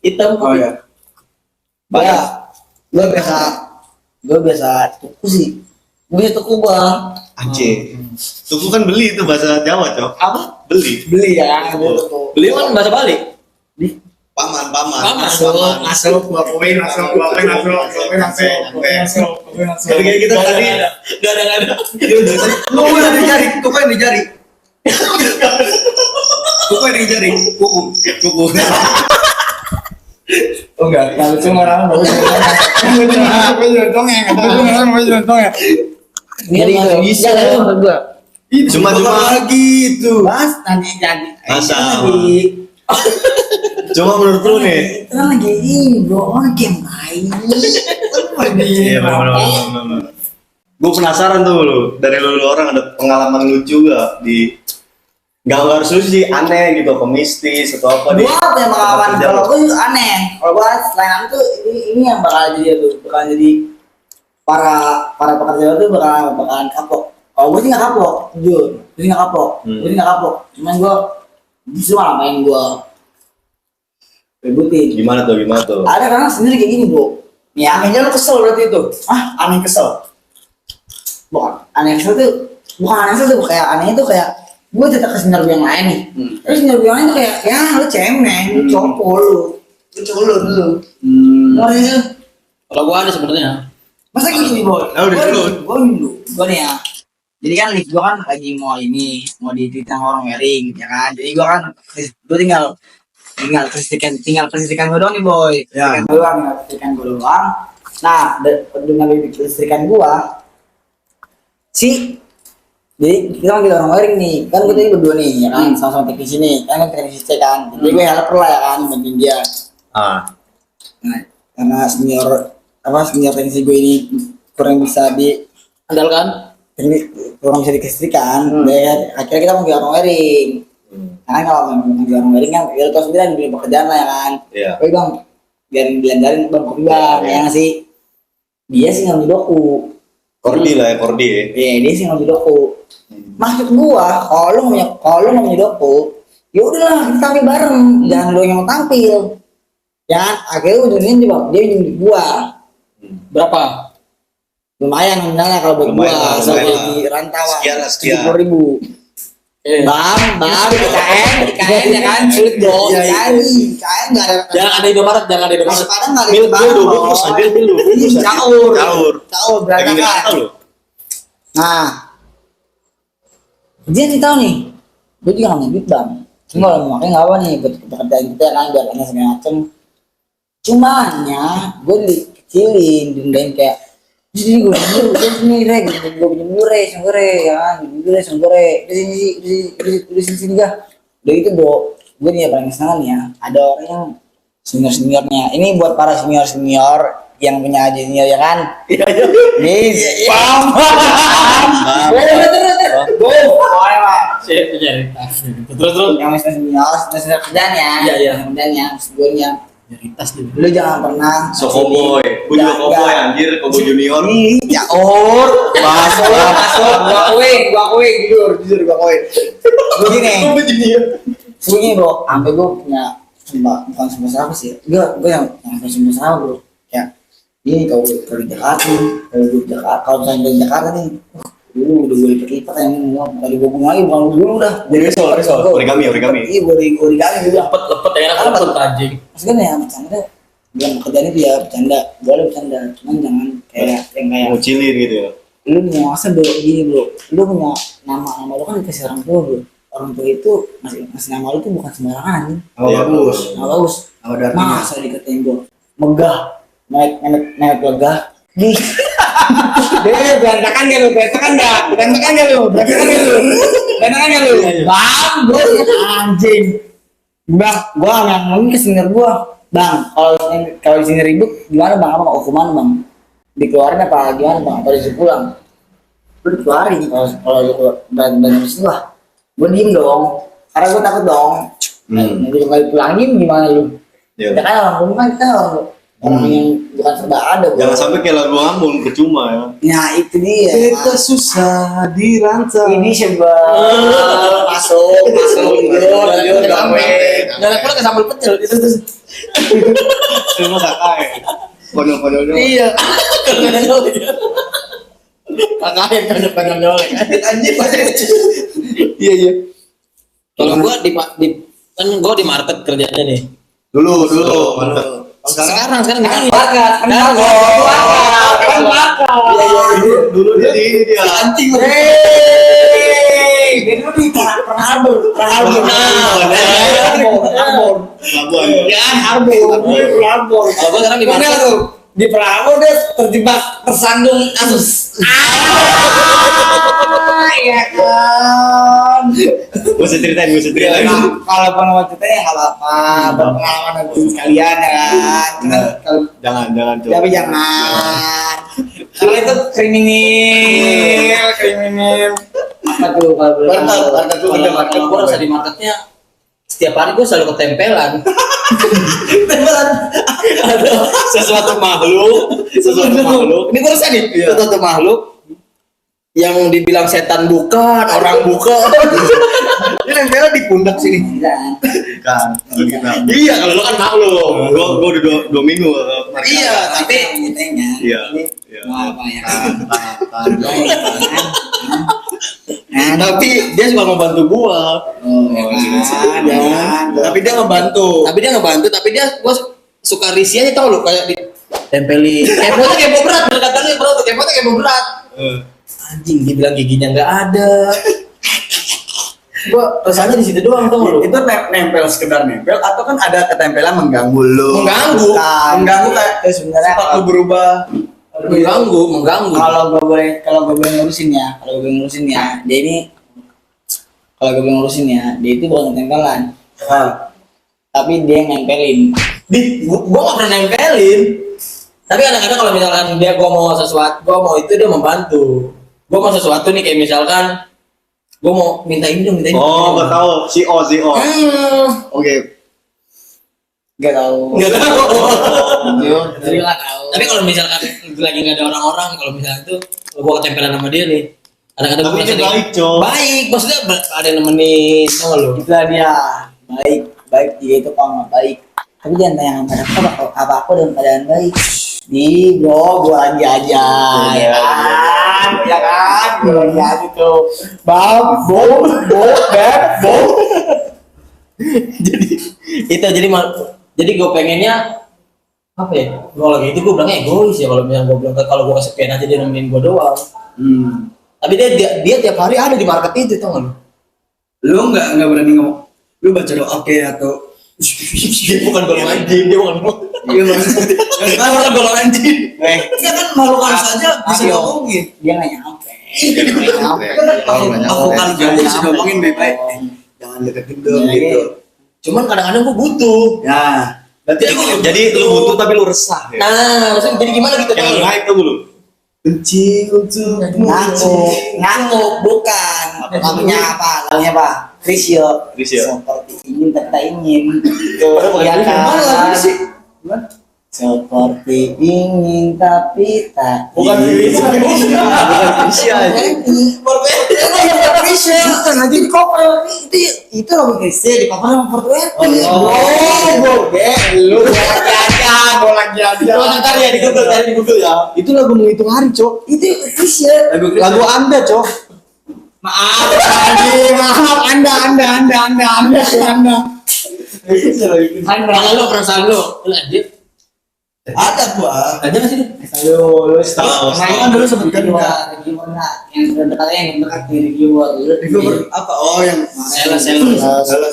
[SPEAKER 3] Hitam.
[SPEAKER 1] Oh ya.
[SPEAKER 3] Gue biasa tuku sih. Gue tuku bang.
[SPEAKER 2] Anjir. Tuku kan beli itu bahasa Jawa, Cok.
[SPEAKER 3] Apa?
[SPEAKER 2] Beli.
[SPEAKER 3] Beli ya, gue tuku.
[SPEAKER 5] Beli kan bahasa Bali.
[SPEAKER 2] Paman.
[SPEAKER 3] Masuk, gua poin, masuk.
[SPEAKER 2] Tapi kayak kita tadi
[SPEAKER 5] Gak ada.
[SPEAKER 1] Lu yang dijari, tuh kan dijari. Tuh kan dijari, kuku.
[SPEAKER 3] Oh enggak, kalau cuma orang bagus. Jadi itu bisa menurut gua.
[SPEAKER 2] Cuma
[SPEAKER 1] lagi itu.
[SPEAKER 3] Mas nanti jadi.
[SPEAKER 2] Masa?
[SPEAKER 3] Lagi.
[SPEAKER 2] cuma menurut lu nih.
[SPEAKER 3] Itu kan lagi ini bro, game main.
[SPEAKER 2] Iya, benar. Gue penasaran tuh lu, dari lu orang ada pengalaman lucu gak di nggak harus lucu sih, aneh gitu, atau mistis atau apa di
[SPEAKER 3] Gua punya pengalaman
[SPEAKER 2] kerja
[SPEAKER 3] kalau
[SPEAKER 2] lu?
[SPEAKER 3] gua itu aneh. Kalau gua selain itu ini yang bakal jadi para pekerja itu bakalan kapok. Kalau gua sih nggak kapok, jujur. Gua sih nggak kapok. Cuman gua justru malah main gua ributin.
[SPEAKER 2] Gimana tuh?
[SPEAKER 3] Ada orang sendiri kayak gini bro. Nih
[SPEAKER 1] Anehnya lu kesel berarti itu. Aneh kesel.
[SPEAKER 3] bukan aneh tuh kayak aneh itu kayak gue tetap ke senior yang lain nih. Terus senior yang lain tuh kayak ya lu cemeng, lu cowok lu culun lu. Ngerti sih?
[SPEAKER 5] Kalau gua ada sebenarnya.
[SPEAKER 3] Masa gini boy?
[SPEAKER 1] Udah culun.
[SPEAKER 3] Gue nih ya. Jadi kan lift gua kan lagi mau dititang orang wearing ya kan. Jadi gua kan tinggal kelistrikan gua doang nih boy.
[SPEAKER 1] Ya.
[SPEAKER 3] Kelistrikan gua doang. Nah, dengan kelistrikan gua jadi kita manggil orang wiring nih, kan kita ini berdua nih, ya kan, sama-sama teknisi nih, kan teknisi C kan, jadi gue helper lah ya kan, bantuin dia. Nah, karena senior teknisi gue ini kurang bisa
[SPEAKER 5] Andalkan.
[SPEAKER 3] kurang bisa dikelistrikan, dan akhirnya kita manggil orang wiring. Nah, kalau manggil orang wiring kan, kita tahu sendiri di pekerjaan lah ya kan.
[SPEAKER 2] Iya.
[SPEAKER 3] Oke bang, biar dilandarin bang kopi bang, ya nggak sih? Dia sih ngambil doku.
[SPEAKER 2] Kordi lah ya, kordi ya.
[SPEAKER 3] Iya, dia sih ngambil doku. Maksud gua, kalau lu nggak punya doku, ya udahlah kita tampil bareng, jangan lu yang mau tampil. Ya, akhirnya ujungnya dia nyulik gua.
[SPEAKER 5] Berapa?
[SPEAKER 3] Lumayan nominalnya kalau buat
[SPEAKER 2] Lumayan
[SPEAKER 3] gua,
[SPEAKER 2] lah,
[SPEAKER 3] soalnya
[SPEAKER 2] lumayan
[SPEAKER 3] di rantauan.
[SPEAKER 2] Sekian lah, sekian.
[SPEAKER 3] 70.000. Bang, IKN ya kan, sulit dong. IKN nggak ada.
[SPEAKER 5] Jangan ada Indomaret, jangan ada Indomaret.
[SPEAKER 3] Padahal nggak ada
[SPEAKER 5] Mil
[SPEAKER 3] Indomaret.
[SPEAKER 5] 20 aja, mil 20.
[SPEAKER 3] Caur
[SPEAKER 2] Lagi
[SPEAKER 3] berantakan.
[SPEAKER 2] nggak tahu loh.
[SPEAKER 3] Nah, dia nih tahu nih, gue juga nggak punya duit bang. Cuma kalau mau makanya nggak apa nih buat pekerjaan kita kan biar enak segala macem. Cumannya gue dikecilin, dindain kayak jadi gue sini gue pinjam dulu ya kan, di sini gak. Udah gitu bro, gue nih paling senang nih ya, ada orang yang seniornya. Ini buat para senior yang punya junior ya kan. Nih, paham.
[SPEAKER 5] Terus.
[SPEAKER 3] Yang senior kerjaan ya.
[SPEAKER 5] Iya.
[SPEAKER 3] Kerjaan yang sebelumnya.
[SPEAKER 5] Tas dulu.
[SPEAKER 3] Lu jangan pernah
[SPEAKER 2] So cowboy, gue juga cowboy anjir, cowboy junior.
[SPEAKER 3] Ya masuk. Gua jujur gua akui. Begini bro, sampai gua punya bukan sumpah apa sih. Gua yang sumpah sama bro. Ya, ini kalau di Jakarta, kalau misalnya di Jakarta nih, dulu udah gue lipat yang bukan digabung lagi, bukan dulu udah.
[SPEAKER 2] Origami.
[SPEAKER 3] Iya, gue origami juga.
[SPEAKER 5] Lepet ya kan lepet anjing.
[SPEAKER 3] Maksudnya ya bercanda, biar pekerjaan itu ya boleh bercanda, cuman jangan kayak yang kayak
[SPEAKER 2] Ngucilin gitu ya.
[SPEAKER 3] lu punya masa bro gini bro, lu punya nama lu kan dikasih orang tua bro, orang tua itu masih nama lu tuh bukan sembarangan.
[SPEAKER 2] Iya, bagus.
[SPEAKER 3] Nama bagus.
[SPEAKER 1] Nama darahnya.
[SPEAKER 3] Masa dikatain gue megah, naik megah. Deh, berantakan gak lu? Bang, gue anjing. Bang, gue ngomongin ke senior gue. Bang, kalau di sini ribut gimana bang? Apa hukuman bang? Dikeluarin apa gimana bang? Atau disuruh pulang? Lu dikeluarin kalau lu banyak sini lah. Gue diem dong, karena gue takut dong. Nanti kalau pulangin gimana lu?
[SPEAKER 2] Iya.
[SPEAKER 3] Ya kan orang rumah kan kita orang yang bukan serba ada.
[SPEAKER 2] Jangan sampai kayak lagu Amun percuma ya.
[SPEAKER 3] Nah itu dia.
[SPEAKER 2] Kita susah dirantau.
[SPEAKER 3] Ini sebab masuk lanjut
[SPEAKER 5] Jangan pula ke sambal pecel itu terus.
[SPEAKER 2] Semua sakai. Konyol-konyol doang.
[SPEAKER 5] Iya. Kakain kan nyolek. Anjing Iya. Kalau gua kan gua di market kerjanya nih.
[SPEAKER 2] Dulu.
[SPEAKER 5] Sekarang di mana?
[SPEAKER 2] Dulu jadi ini dia.
[SPEAKER 5] Anjing.
[SPEAKER 3] Dia dulu di Harbor.
[SPEAKER 2] Labuan.
[SPEAKER 3] Ya Harbor.
[SPEAKER 5] Kalau gua sekarang di market.
[SPEAKER 3] Di Prabo dia terjebak tersandung kasus. Iya kan.
[SPEAKER 2] Gue usah ceritain.
[SPEAKER 3] Kalau mau ceritanya nggak apa-apa, berpengalaman dengan sekalian ya kan.
[SPEAKER 2] Jangan coba.
[SPEAKER 3] Tapi jangan. Karena itu kriminal. Apa tuh kalau boleh tahu?
[SPEAKER 5] Market gua rasa di marketnya setiap hari gua selalu ketempelan. Ada sesuatu makhluk. Ini gua rasa nih, sesuatu makhluk yang dibilang setan bukan, orang bukan. Ini nempelnya di pundak sini.
[SPEAKER 2] Kan.
[SPEAKER 5] Iya, kalau lu kan makhluk.
[SPEAKER 2] Gue udah 2 minggu.
[SPEAKER 5] Iya, tapi
[SPEAKER 2] Iya.
[SPEAKER 3] Mau apa ya?
[SPEAKER 5] tapi dia suka ngebantu gua.
[SPEAKER 1] Tapi dia ngebantu.
[SPEAKER 5] Tapi dia gua suka risih aja, tau lu, kayak ditempeli. Kepo berat, berkatanya bro, kepo berat. anjing dia bilang giginya nggak ada. Gua rasanya di situ doang tuh lu.
[SPEAKER 1] Itu nempel sekedar nempel atau kan ada ketempelan mengganggu lu?
[SPEAKER 5] Mengganggu.
[SPEAKER 1] Mengganggu kayak
[SPEAKER 3] Itu sebenarnya
[SPEAKER 1] sifat lu berubah.
[SPEAKER 5] Mengganggu.
[SPEAKER 3] kalau gue boleh ngurusin ya, dia ini kalau gue boleh ngurusin ya, dia itu bukan tempelan, tapi dia yang nempelin.
[SPEAKER 5] Gua nggak pernah nempelin. Tapi kadang-kadang kalau misalkan gua mau sesuatu, gua mau itu dia membantu. Gua mau sesuatu nih kayak misalkan gua mau minta ini dong, minta ini.
[SPEAKER 2] Oh, gak tahu. Si O.
[SPEAKER 1] Oke.
[SPEAKER 3] Gak tahu.
[SPEAKER 5] Nggak tahu.
[SPEAKER 3] Jadi nggak tahu.
[SPEAKER 5] Tapi kalau misalkan lagi nggak ada orang-orang, kalau misalkan itu gua ketempelan sama dia nih. Kadang-kadang
[SPEAKER 2] Tapi
[SPEAKER 5] gua
[SPEAKER 2] dia
[SPEAKER 5] merasa
[SPEAKER 2] baik, Cok.
[SPEAKER 5] baik, maksudnya ada yang nemenin, tau gak lu?
[SPEAKER 3] Itulah dia baik dia itu kalau nggak baik. Tapi jangan tanya apa aku dalam keadaan baik. Nih bro, gue lagi aja, ya kan, gue lagi aja tuh, bab, bo,
[SPEAKER 5] jadi gue pengennya apa ya? Kalau lagi itu gue bilangnya egois ya, kalau misalnya gue bilang kalau gue kesepian aja dia nemenin gue doang. Tapi dia tiap hari ada di market itu, tau gak lu?
[SPEAKER 1] Lu nggak berani ngomong. Lu baca doa oke atau
[SPEAKER 5] Dia bukan golongan jin, dia bukan
[SPEAKER 1] iya bukan golongan jin. Ya kan makhluk halus saja bisa
[SPEAKER 3] Ayo.
[SPEAKER 1] ngomongin.
[SPEAKER 3] dia nggak nyampe.
[SPEAKER 1] Makhluk halus aja bisa ngomongin baik-baik. Jangan deketin dong
[SPEAKER 3] Iya,
[SPEAKER 1] gitu.
[SPEAKER 5] Cuman kadang-kadang gue butuh.
[SPEAKER 1] Ya, berarti
[SPEAKER 2] Jadi lu butuh tapi lu resah ya.
[SPEAKER 5] Nah, maksudnya jadi gimana gitu?
[SPEAKER 2] Kayak
[SPEAKER 5] Tau?
[SPEAKER 2] naik tuh lu.
[SPEAKER 1] benci untuk
[SPEAKER 3] Ngamuk bukan. Lagunya apa? Krisyo. Seperti ingin tak ingin. Ya kan.
[SPEAKER 1] Mana lagunya sih?
[SPEAKER 3] Seperti ingin tapi tak
[SPEAKER 5] Bukan
[SPEAKER 3] ingin.
[SPEAKER 2] Bukan Krisya aja.
[SPEAKER 3] Bukan lagi di cover itu lagu Krisya di cover sama Porto lu lagi aja.
[SPEAKER 5] Ntar ya di Google ya.
[SPEAKER 2] Itu lagu menghitung hari, Cok.
[SPEAKER 3] Itu Krisya.
[SPEAKER 2] Lagu Anda, Cok.
[SPEAKER 3] Maaf Anda.
[SPEAKER 5] Jangan lo perasaan lo. Lanjut.
[SPEAKER 1] ada gua.
[SPEAKER 5] Aja nggak sih?
[SPEAKER 3] Lu
[SPEAKER 1] Kan dulu sebutkan
[SPEAKER 3] reviewer enggak yang dekatnya yang dekat di reviewer
[SPEAKER 1] reviewer apa? Oh yang
[SPEAKER 5] Sales.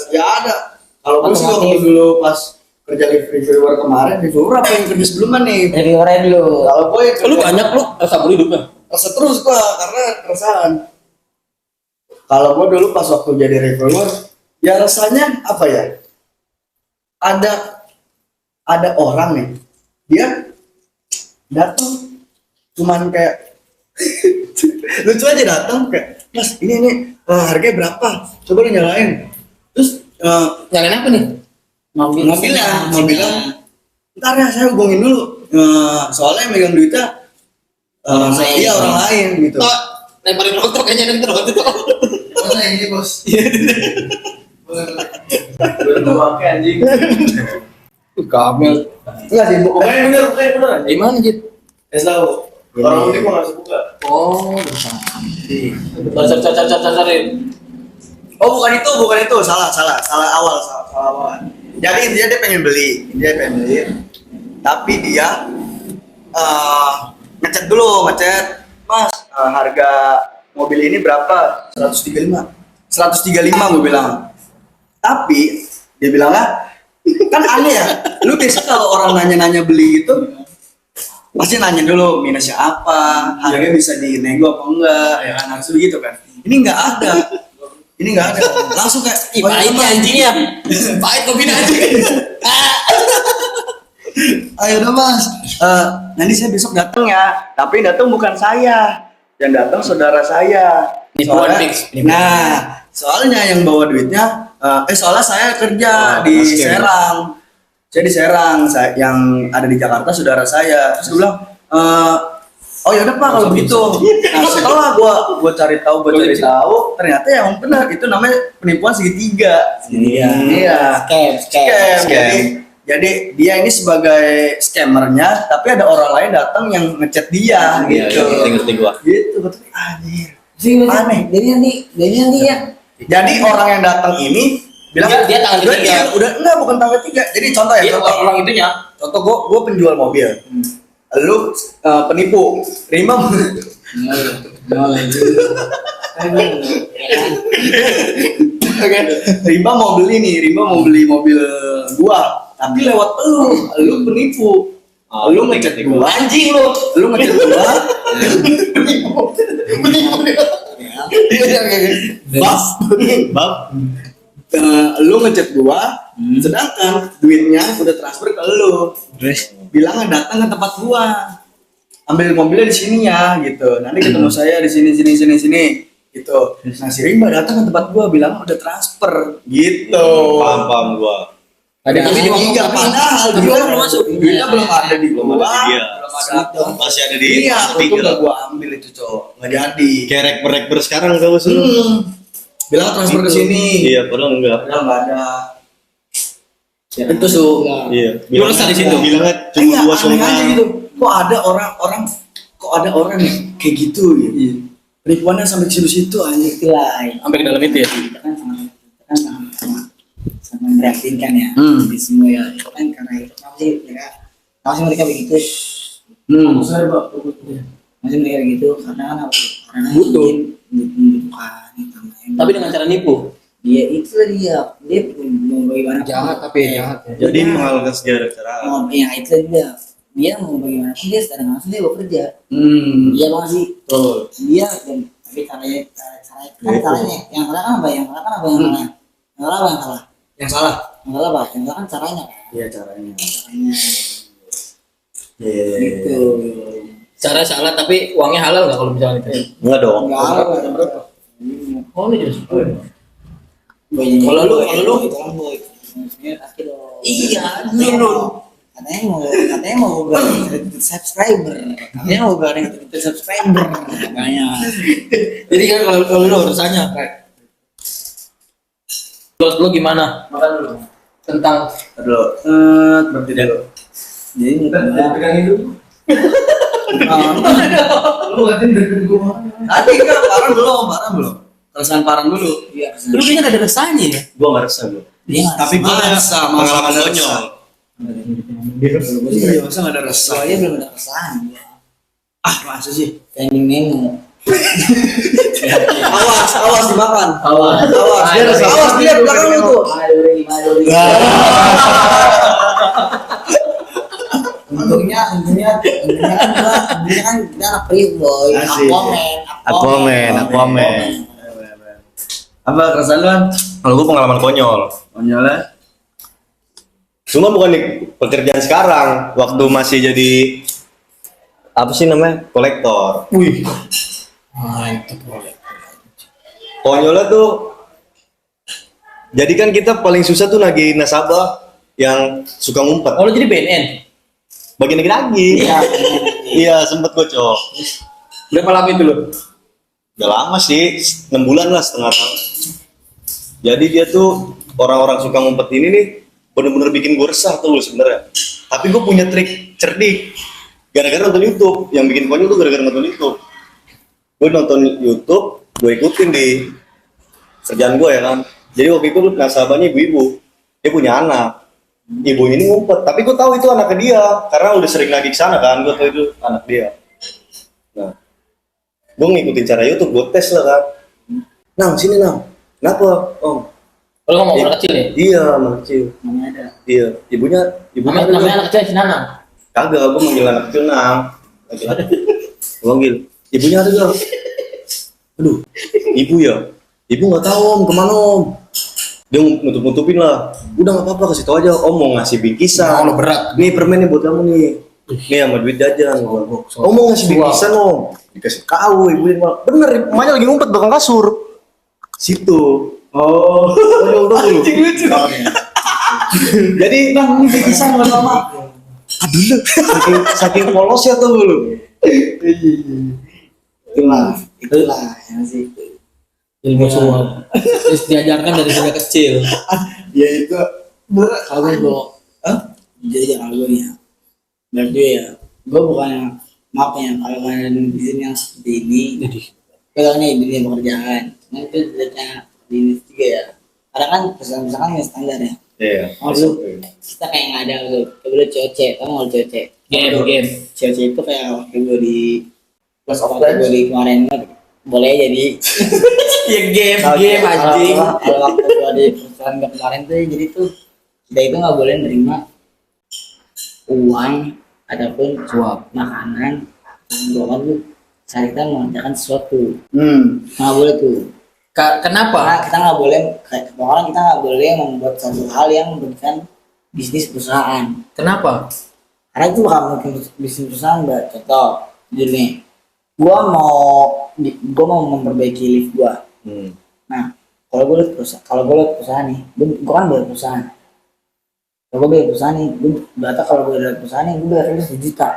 [SPEAKER 1] Ya ada. Kalau gua sih waktu dulu pas kerja reviewer kemarin, reviewer apa yang kerja sebelumnya nih?
[SPEAKER 3] reviewernya dulu.
[SPEAKER 1] Kalau gua yang
[SPEAKER 5] Lu banyak lu sabur hidupnya.
[SPEAKER 1] rasa terus gua karena keresahan. Kalau gua dulu pas waktu jadi reviewer, ya rasanya apa ya? Ada orang nih, dia datang cuman kayak lucu aja datang kayak, Mas ini harganya berapa? Coba lu nyalain. Terus
[SPEAKER 5] Nyalain apa nih?
[SPEAKER 1] mobilnya, ntar ya saya hubungin dulu. Soalnya yang megang duitnya orang lain gitu.
[SPEAKER 5] Oh, lemparin rokok kayaknya nanti rokok itu.
[SPEAKER 1] Mana ini bos?
[SPEAKER 2] Pakai anjing.
[SPEAKER 5] Kamel.
[SPEAKER 1] Enggak sih, bener.
[SPEAKER 5] Gimana Jit?
[SPEAKER 2] Tahu. Orang ini gua enggak suka.
[SPEAKER 5] Oh, cari.
[SPEAKER 1] Oh bukan itu, salah awal. Jadi intinya dia pengen beli, tapi dia ngechat dulu, Mas, harga mobil ini berapa? 135 gue bilang. Tapi dia bilang kan aneh ya, lu biasa kalau orang nanya-nanya beli gitu pasti nanya dulu minusnya apa, harganya bisa dinego apa enggak, ya kan harus begitu kan. Ini nggak ada, langsung kayak
[SPEAKER 5] Pahit ya anjingnya. Pahit kopi anjing.
[SPEAKER 1] ayo udah Mas, nanti saya besok datang ya, tapi yang datang bukan saya, yang datang saudara saya.
[SPEAKER 5] Penipuan
[SPEAKER 1] Soalnya-
[SPEAKER 5] fix.
[SPEAKER 1] Nah, soalnya yang bawa duitnya, soalnya saya kerja di
[SPEAKER 2] masih ya?
[SPEAKER 1] Serang. Saya di Serang, yang ada di Jakarta saudara saya. Terus gue bilang, oh ya udah Pak kalau begitu. Nah, setelah gua cari tahu, ternyata yang benar itu namanya penipuan segitiga. Iya.
[SPEAKER 3] Scam.
[SPEAKER 1] Jadi dia ini sebagai scammernya, tapi ada orang lain datang yang ngechat dia gitu.
[SPEAKER 2] Ngerti gua.
[SPEAKER 1] Gitu, betul. Anjir.
[SPEAKER 3] Aneh. Jadi nanti ya.
[SPEAKER 1] Jadi orang yang datang ini bilang
[SPEAKER 5] Dia tangan ketiga.
[SPEAKER 1] Iya, udah enggak bukan tangan ketiga. Jadi contoh ya,
[SPEAKER 5] Dia orang itunya.
[SPEAKER 1] contoh gue penjual mobil. Lu penipu, terima
[SPEAKER 3] No, itu.
[SPEAKER 1] Oke, Rimba mau beli mobil gua, tapi lewat lu penipu. Lu ngechat gua, anjing lu ngechat gua.
[SPEAKER 2] Bab.
[SPEAKER 1] Lu ngechat gua, sedangkan duitnya udah transfer ke lu.
[SPEAKER 3] Terus
[SPEAKER 1] Bilangnya datang ke tempat gua, ambil mobilnya di sini ya, gitu. Nanti ketemu saya di sini, gitu. Nah si Rimba datang ke tempat gua, bilang udah transfer, gitu.
[SPEAKER 2] Paham gua.
[SPEAKER 5] Ada
[SPEAKER 1] Tapi di
[SPEAKER 5] ngomong,
[SPEAKER 1] enggak, padahal
[SPEAKER 5] tapi
[SPEAKER 1] duitnya
[SPEAKER 5] belum masuk.
[SPEAKER 1] duitnya belum ada di
[SPEAKER 2] Belum
[SPEAKER 1] gua,
[SPEAKER 2] ada di dia.
[SPEAKER 1] belum ada.
[SPEAKER 2] Masih ada di
[SPEAKER 1] Iya, itu
[SPEAKER 2] tiga.
[SPEAKER 1] udah gua ambil itu cowok, nggak jadi.
[SPEAKER 2] Kayak rekber sekarang kamu suruh.
[SPEAKER 1] Bilang transfer ke sini.
[SPEAKER 2] Iya, padahal enggak.
[SPEAKER 1] Padahal nggak ada.
[SPEAKER 5] Itu su.
[SPEAKER 2] Iya.
[SPEAKER 5] Lu resah di situ?
[SPEAKER 2] Bilangnya cuma
[SPEAKER 1] Iya,
[SPEAKER 2] gua
[SPEAKER 1] aneh aja
[SPEAKER 2] sama.
[SPEAKER 1] gitu. Kok ada orang yang kayak gitu gitu. Penipuannya sampai ke situ-situ anjing.
[SPEAKER 3] itulah.
[SPEAKER 5] Sampai ke dalam itu ya.
[SPEAKER 3] Kita kan sama memprihatinkan ya. Di semua ya. Itu kan karena itu kenapa sih mereka begitu? Masih mereka begitu karena kan apa? Karena
[SPEAKER 5] Butuh.
[SPEAKER 3] membutuhkan itu namanya.
[SPEAKER 5] Tapi dengan cara nipu.
[SPEAKER 3] dia itu dia mau bagaimana
[SPEAKER 5] Jahat tapi jahat ya.
[SPEAKER 2] Jadi menghalalkan segala cara.
[SPEAKER 3] ya itu dia mau bagaimana pun dia secara langsung dia bekerja dia bang sih
[SPEAKER 1] Betul.
[SPEAKER 3] dia tapi caranya yang salah kan apa yang salah
[SPEAKER 1] Yang salah.
[SPEAKER 3] yang salah apa yang salah kan caranya kan
[SPEAKER 1] Iya caranya.
[SPEAKER 3] gitu
[SPEAKER 5] Cara salah tapi uangnya halal nggak kalau misalnya itu?
[SPEAKER 2] Enggak dong.
[SPEAKER 3] nggak ada berapa
[SPEAKER 5] Oh ini jelas.
[SPEAKER 3] kalau
[SPEAKER 5] lu
[SPEAKER 3] itu kan boy
[SPEAKER 5] Iya,
[SPEAKER 3] lu katanya mau berani subscriber katanya mau berani subscriber makanya
[SPEAKER 5] Jadi kan kalau lu urusannya kayak lu gimana? Makan dulu. Tentang
[SPEAKER 1] Dulu. Berarti dulu.
[SPEAKER 3] jadi
[SPEAKER 5] pegang itu. Lu ngatin dari gua.
[SPEAKER 1] Tadi enggak parang belum. Perasaan parang dulu.
[SPEAKER 3] iya
[SPEAKER 5] Lu kayaknya gak ada rasanya ya?
[SPEAKER 2] Gua enggak resah gua.
[SPEAKER 1] Tapi gua rasa
[SPEAKER 2] Pengalaman konyol.
[SPEAKER 1] Iya, masa nggak ada rasa?
[SPEAKER 3] soalnya belum ada kesan
[SPEAKER 1] Ah, masa sih?
[SPEAKER 3] trending nemo
[SPEAKER 1] Awas dimakan.
[SPEAKER 5] Awas.
[SPEAKER 1] Awas dia belakang lu tuh.
[SPEAKER 3] Maduri untungnya kan kita anak priuk boy
[SPEAKER 1] Asik.
[SPEAKER 2] Aquaman.
[SPEAKER 1] Apa keresahan lu?
[SPEAKER 2] Kalau gua pengalaman konyol.
[SPEAKER 1] Konyolnya.
[SPEAKER 2] Cuma bukan di pekerjaan sekarang, waktu masih jadi apa sih namanya? Kolektor.
[SPEAKER 5] Wih. Ah, itu boleh.
[SPEAKER 2] Konyolnya tuh jadi kan kita paling susah tuh nagih nasabah yang suka ngumpet.
[SPEAKER 5] Oh, lu jadi BNN.
[SPEAKER 2] Bagi lagi. Iya, sempet gocok.
[SPEAKER 5] Berapa lama itu lu?
[SPEAKER 2] Udah lama sih, 6 bulan lah, setengah tahun. Jadi dia tuh orang-orang suka ngumpet ini nih bener-bener bikin gue resah tuh sebenarnya. Tapi gue punya trik cerdik. Gara-gara nonton YouTube, yang bikin konyol tuh gara-gara nonton YouTube. Gue nonton YouTube, gue ikutin di kerjaan gue ya kan. Jadi waktu itu nasabahnya ibu-ibu, dia punya anak. Ibunya ini ngumpet, tapi gue tahu itu anaknya dia karena udah sering nagih ke sana kan, gue tahu itu anak dia. Nah, gue ngikutin cara YouTube, gue tes lah kan. Nang, sini Nang. Kenapa? Oh,
[SPEAKER 5] Lu ngomong anak kecil ya?
[SPEAKER 2] iya, anak kecil.
[SPEAKER 3] namanya ada
[SPEAKER 2] Iya, ibunya
[SPEAKER 5] Namanya anak kecil si Nanang.
[SPEAKER 2] kagak, gue manggil anak kecil Nang. Gue manggil, ibunya ada gak? Aduh, ibu ya? Ibu nggak tahu om, kemana om? Dia nutup-nutupin lah. Udah nggak apa-apa, kasih tau aja. Om mau ngasih bingkisan.
[SPEAKER 5] Oh, berat.
[SPEAKER 2] Nih permen nih buat kamu nih. Nih sama duit jajan. Om mau ngasih bingkisan om. Dikasih kau, ibu malah bener, emaknya lagi ngumpet belakang kasur. Situ. Oh, anjing lucu. Jadi
[SPEAKER 1] Bang, ini bingkisan buat mama.
[SPEAKER 2] aduh lu, saking polosnya tuh lu.
[SPEAKER 3] itulah yang sih
[SPEAKER 5] Ilmu semua. Terus diajarkan dari sejak kecil.
[SPEAKER 1] Ya itu.
[SPEAKER 3] kalau gue jadi kalau gue nih ya berarti ya gue bukan yang maaf ya kalau kalian di sini yang seperti ini pegangnya di dunia pekerjaan nah itu dilihatnya di ini juga ya karena kan misalkan ya standar ya
[SPEAKER 2] Iya.
[SPEAKER 3] mau dulu kita kayak nggak ada gitu coba COC kamu mau COC
[SPEAKER 5] Game.
[SPEAKER 3] COC itu kayak waktu gue di pas waktu gue di kemarin boleh jadi
[SPEAKER 5] Ya game
[SPEAKER 3] Kalau-
[SPEAKER 5] anjing.
[SPEAKER 3] kalau waktu gua di perusahaan gua kemarin tuh jadi tuh kita itu nggak boleh nerima uang ataupun suap makanan doang tuh saat kita mengerjakan sesuatu nggak boleh tuh.
[SPEAKER 5] Kenapa?
[SPEAKER 3] Karena kita nggak boleh kayak orang kita nggak boleh membuat satu hal yang merugikan bisnis perusahaan.
[SPEAKER 5] Kenapa?
[SPEAKER 3] Karena itu bakal merugikan bisnis perusahaan. Mbak. Contoh, jadi nih, gua mau memperbaiki lift gua. Nah, kalau gue lihat perusahaan nih, gue kan bayar perusahaan. Kalau gue bayar perusahaan nih, gue data kalau gue bayar perusahaan nih, gue bayar 1 juta.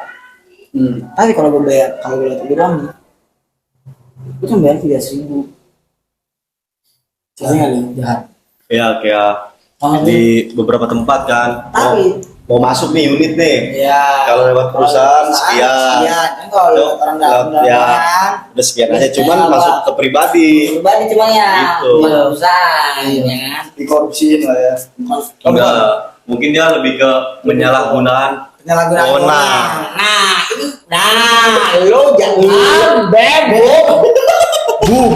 [SPEAKER 3] Tapi kalau gue lihat doang nih, gue cuma bayar 300.000. Caranya lu jahat.
[SPEAKER 2] Ya kayak di beberapa tempat kan.
[SPEAKER 3] Tapi
[SPEAKER 2] Mau masuk nih unit nih.
[SPEAKER 3] ya
[SPEAKER 2] Kalau lewat perusahaan sekian.
[SPEAKER 3] kan kalau lewat orang dalam
[SPEAKER 2] Ya, udah sekian aja. Cuman masuk ke pribadi.
[SPEAKER 3] pribadi cuma ya,
[SPEAKER 2] Gitu.
[SPEAKER 3] bukan perusahaan, ya kan?
[SPEAKER 1] Dikorupsiin lah ya.
[SPEAKER 2] Enggak. Mungkin dia lebih ke penyalahgunaan.
[SPEAKER 3] Penyalahgunaan
[SPEAKER 2] Oh,
[SPEAKER 3] orang. Lo jangan bebo. Boom.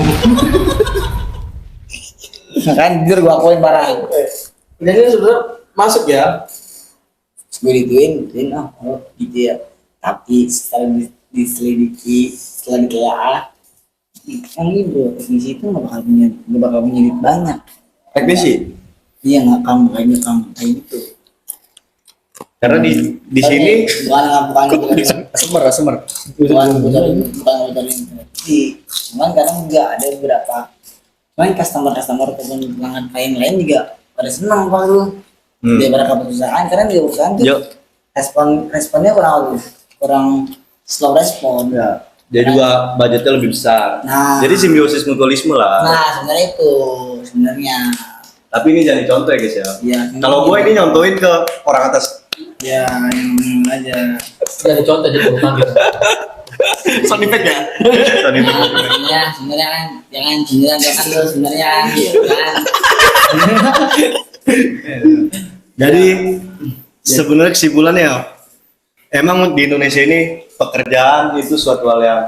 [SPEAKER 3] Kan jujur gua akuin barang.
[SPEAKER 5] Jadi sebenarnya masuk ya.
[SPEAKER 3] Gue dituin gitu ya. Tapi setelah diselidiki, setelah ditelaah, kan ini bro, teknisi itu nggak bakal punya duit banyak.
[SPEAKER 1] Teknisi.
[SPEAKER 3] Iya nggak kamu kayak gitu.
[SPEAKER 2] Karena di sini
[SPEAKER 1] Semer.
[SPEAKER 3] bukan cuman kadang juga ada beberapa customer ataupun pelanggan lain juga pada senang pak tuh daripada ke perusahaan karena di perusahaan tuh responnya kurang slow respon.
[SPEAKER 1] Ya.
[SPEAKER 2] dia juga budgetnya lebih besar.
[SPEAKER 3] Nah.
[SPEAKER 2] Jadi simbiosis mutualisme lah.
[SPEAKER 3] Nah sebenarnya itu sebenarnya
[SPEAKER 2] Tapi ini jadi contoh ya guys ya.
[SPEAKER 3] ya
[SPEAKER 2] Kalau gue ini nyontohin ke orang atas.
[SPEAKER 3] ya yang aja
[SPEAKER 5] Jadi contoh jadi bukan gitu.
[SPEAKER 1] Sound effect ya.
[SPEAKER 2] Tadi itu.
[SPEAKER 3] sebenarnya kan jangan lo sebenarnya kan.
[SPEAKER 2] Jadi sebenarnya kesimpulannya emang di Indonesia ini pekerjaan itu suatu hal yang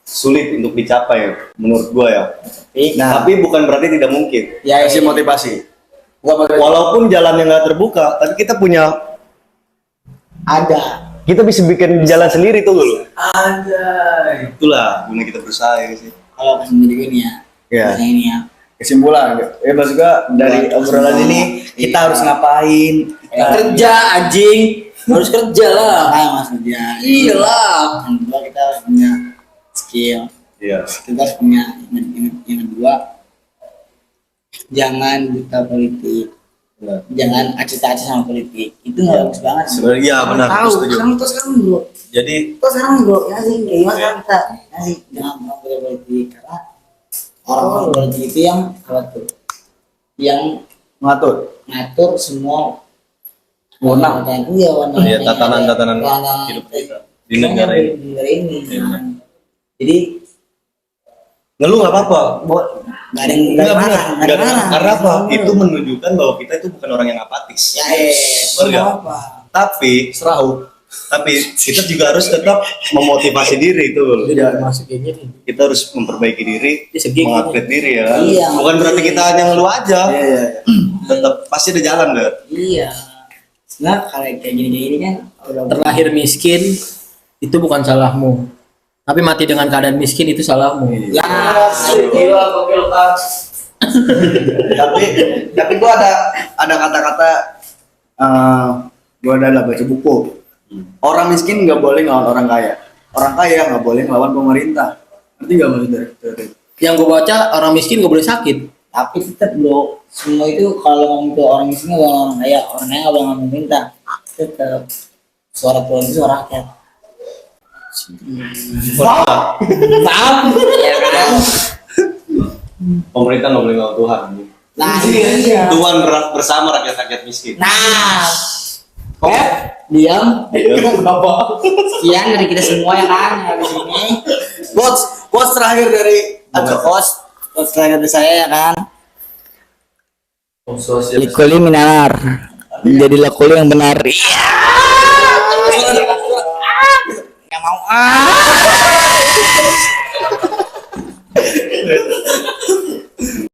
[SPEAKER 2] sulit untuk dicapai ya, menurut gua ya.
[SPEAKER 1] Nah.
[SPEAKER 2] Tapi bukan berarti tidak mungkin.
[SPEAKER 3] Ya
[SPEAKER 1] Kasih motivasi.
[SPEAKER 2] Walaupun jalannya nggak terbuka, tapi kita punya
[SPEAKER 3] ada
[SPEAKER 2] kita bisa bikin jalan sendiri tuh dulu.
[SPEAKER 1] Anjay.
[SPEAKER 2] Itulah guna kita berusaha ya sih.
[SPEAKER 3] kalau sendiri ini ya.
[SPEAKER 1] Ya.
[SPEAKER 3] Misalnya ini ya.
[SPEAKER 1] Kesimpulan, maksud gua dari obrolan ini kita harus ngapain?
[SPEAKER 5] Kerja anjing. Harus kerja lah.
[SPEAKER 3] Makanya mas kerja.
[SPEAKER 5] Iyalah.
[SPEAKER 3] Yang kedua kita harus punya skill.
[SPEAKER 2] Iya.
[SPEAKER 3] Kita harus punya yang kedua jangan buta politik. Jangan acit-acit sama politik. Itu nggak bagus banget.
[SPEAKER 2] Sebenarnya iya benar,
[SPEAKER 3] Tahu.
[SPEAKER 2] aku setuju.
[SPEAKER 3] Sekarang dulu.
[SPEAKER 2] Jadi
[SPEAKER 3] Sekarang dulu ya sih. Kayak gimana sekarang kita? Ya sih. Jangan buta politik karena orang-orang politik itu yang apa tuh? Yang ngatur semua
[SPEAKER 1] Wewenang.
[SPEAKER 3] Iya, wewenang.
[SPEAKER 2] ya tatanan-tatanan hidup kita di negara ini.
[SPEAKER 3] Di negara ini.
[SPEAKER 2] Iya.
[SPEAKER 3] Jadi
[SPEAKER 2] Ngeluh nggak apa-apa.
[SPEAKER 3] nggak ada yang marah, nggak ada yang marah.
[SPEAKER 2] Karena apa? Itu menunjukkan bahwa kita itu bukan orang yang apatis.
[SPEAKER 3] Ya,
[SPEAKER 2] Warga.
[SPEAKER 3] apa?
[SPEAKER 2] Tapi
[SPEAKER 5] Serau.
[SPEAKER 2] kita juga harus tetap memotivasi diri itu loh.
[SPEAKER 5] Udah masukin ini.
[SPEAKER 2] Kita harus memperbaiki diri,
[SPEAKER 5] Di segi
[SPEAKER 2] mengupgrade diri ya.
[SPEAKER 3] Iya,
[SPEAKER 2] Bukan berarti kita hanya ngeluh aja.
[SPEAKER 1] Iya.
[SPEAKER 2] Tetap pasti ada jalan deh.
[SPEAKER 3] Iya. Nah, kalau kayak gini kan udah
[SPEAKER 5] Terlahir miskin itu bukan salahmu. Tapi mati dengan keadaan miskin itu salahmu.
[SPEAKER 3] ya,
[SPEAKER 1] tapi gua ada kata-kata gua ada baca buku. Orang miskin nggak boleh ngelawan orang kaya. Orang kaya nggak boleh ngelawan pemerintah. Ngerti nggak maksud dari?
[SPEAKER 5] Yang gue baca orang miskin gak boleh sakit.
[SPEAKER 3] tapi tetap bro, semua itu kalau ngomong ke orang miskin nggak boleh orang kaya nggak boleh ngomong pemerintah. Tetap suara Tuhan itu suara rakyat. Paham? Ya kan?
[SPEAKER 2] Pemerintah nggak boleh ngelawan Tuhan.
[SPEAKER 3] Nah, iya.
[SPEAKER 2] Tuhan bersama rakyat-rakyat miskin.
[SPEAKER 3] Nah, diam. Sekian dari kita semua ya kan yang di sini.
[SPEAKER 1] Quotes terakhir dari
[SPEAKER 3] Quotes terakhir dari saya ya kan. Likuli minanar. Jadilah kuli yang benar. Iya.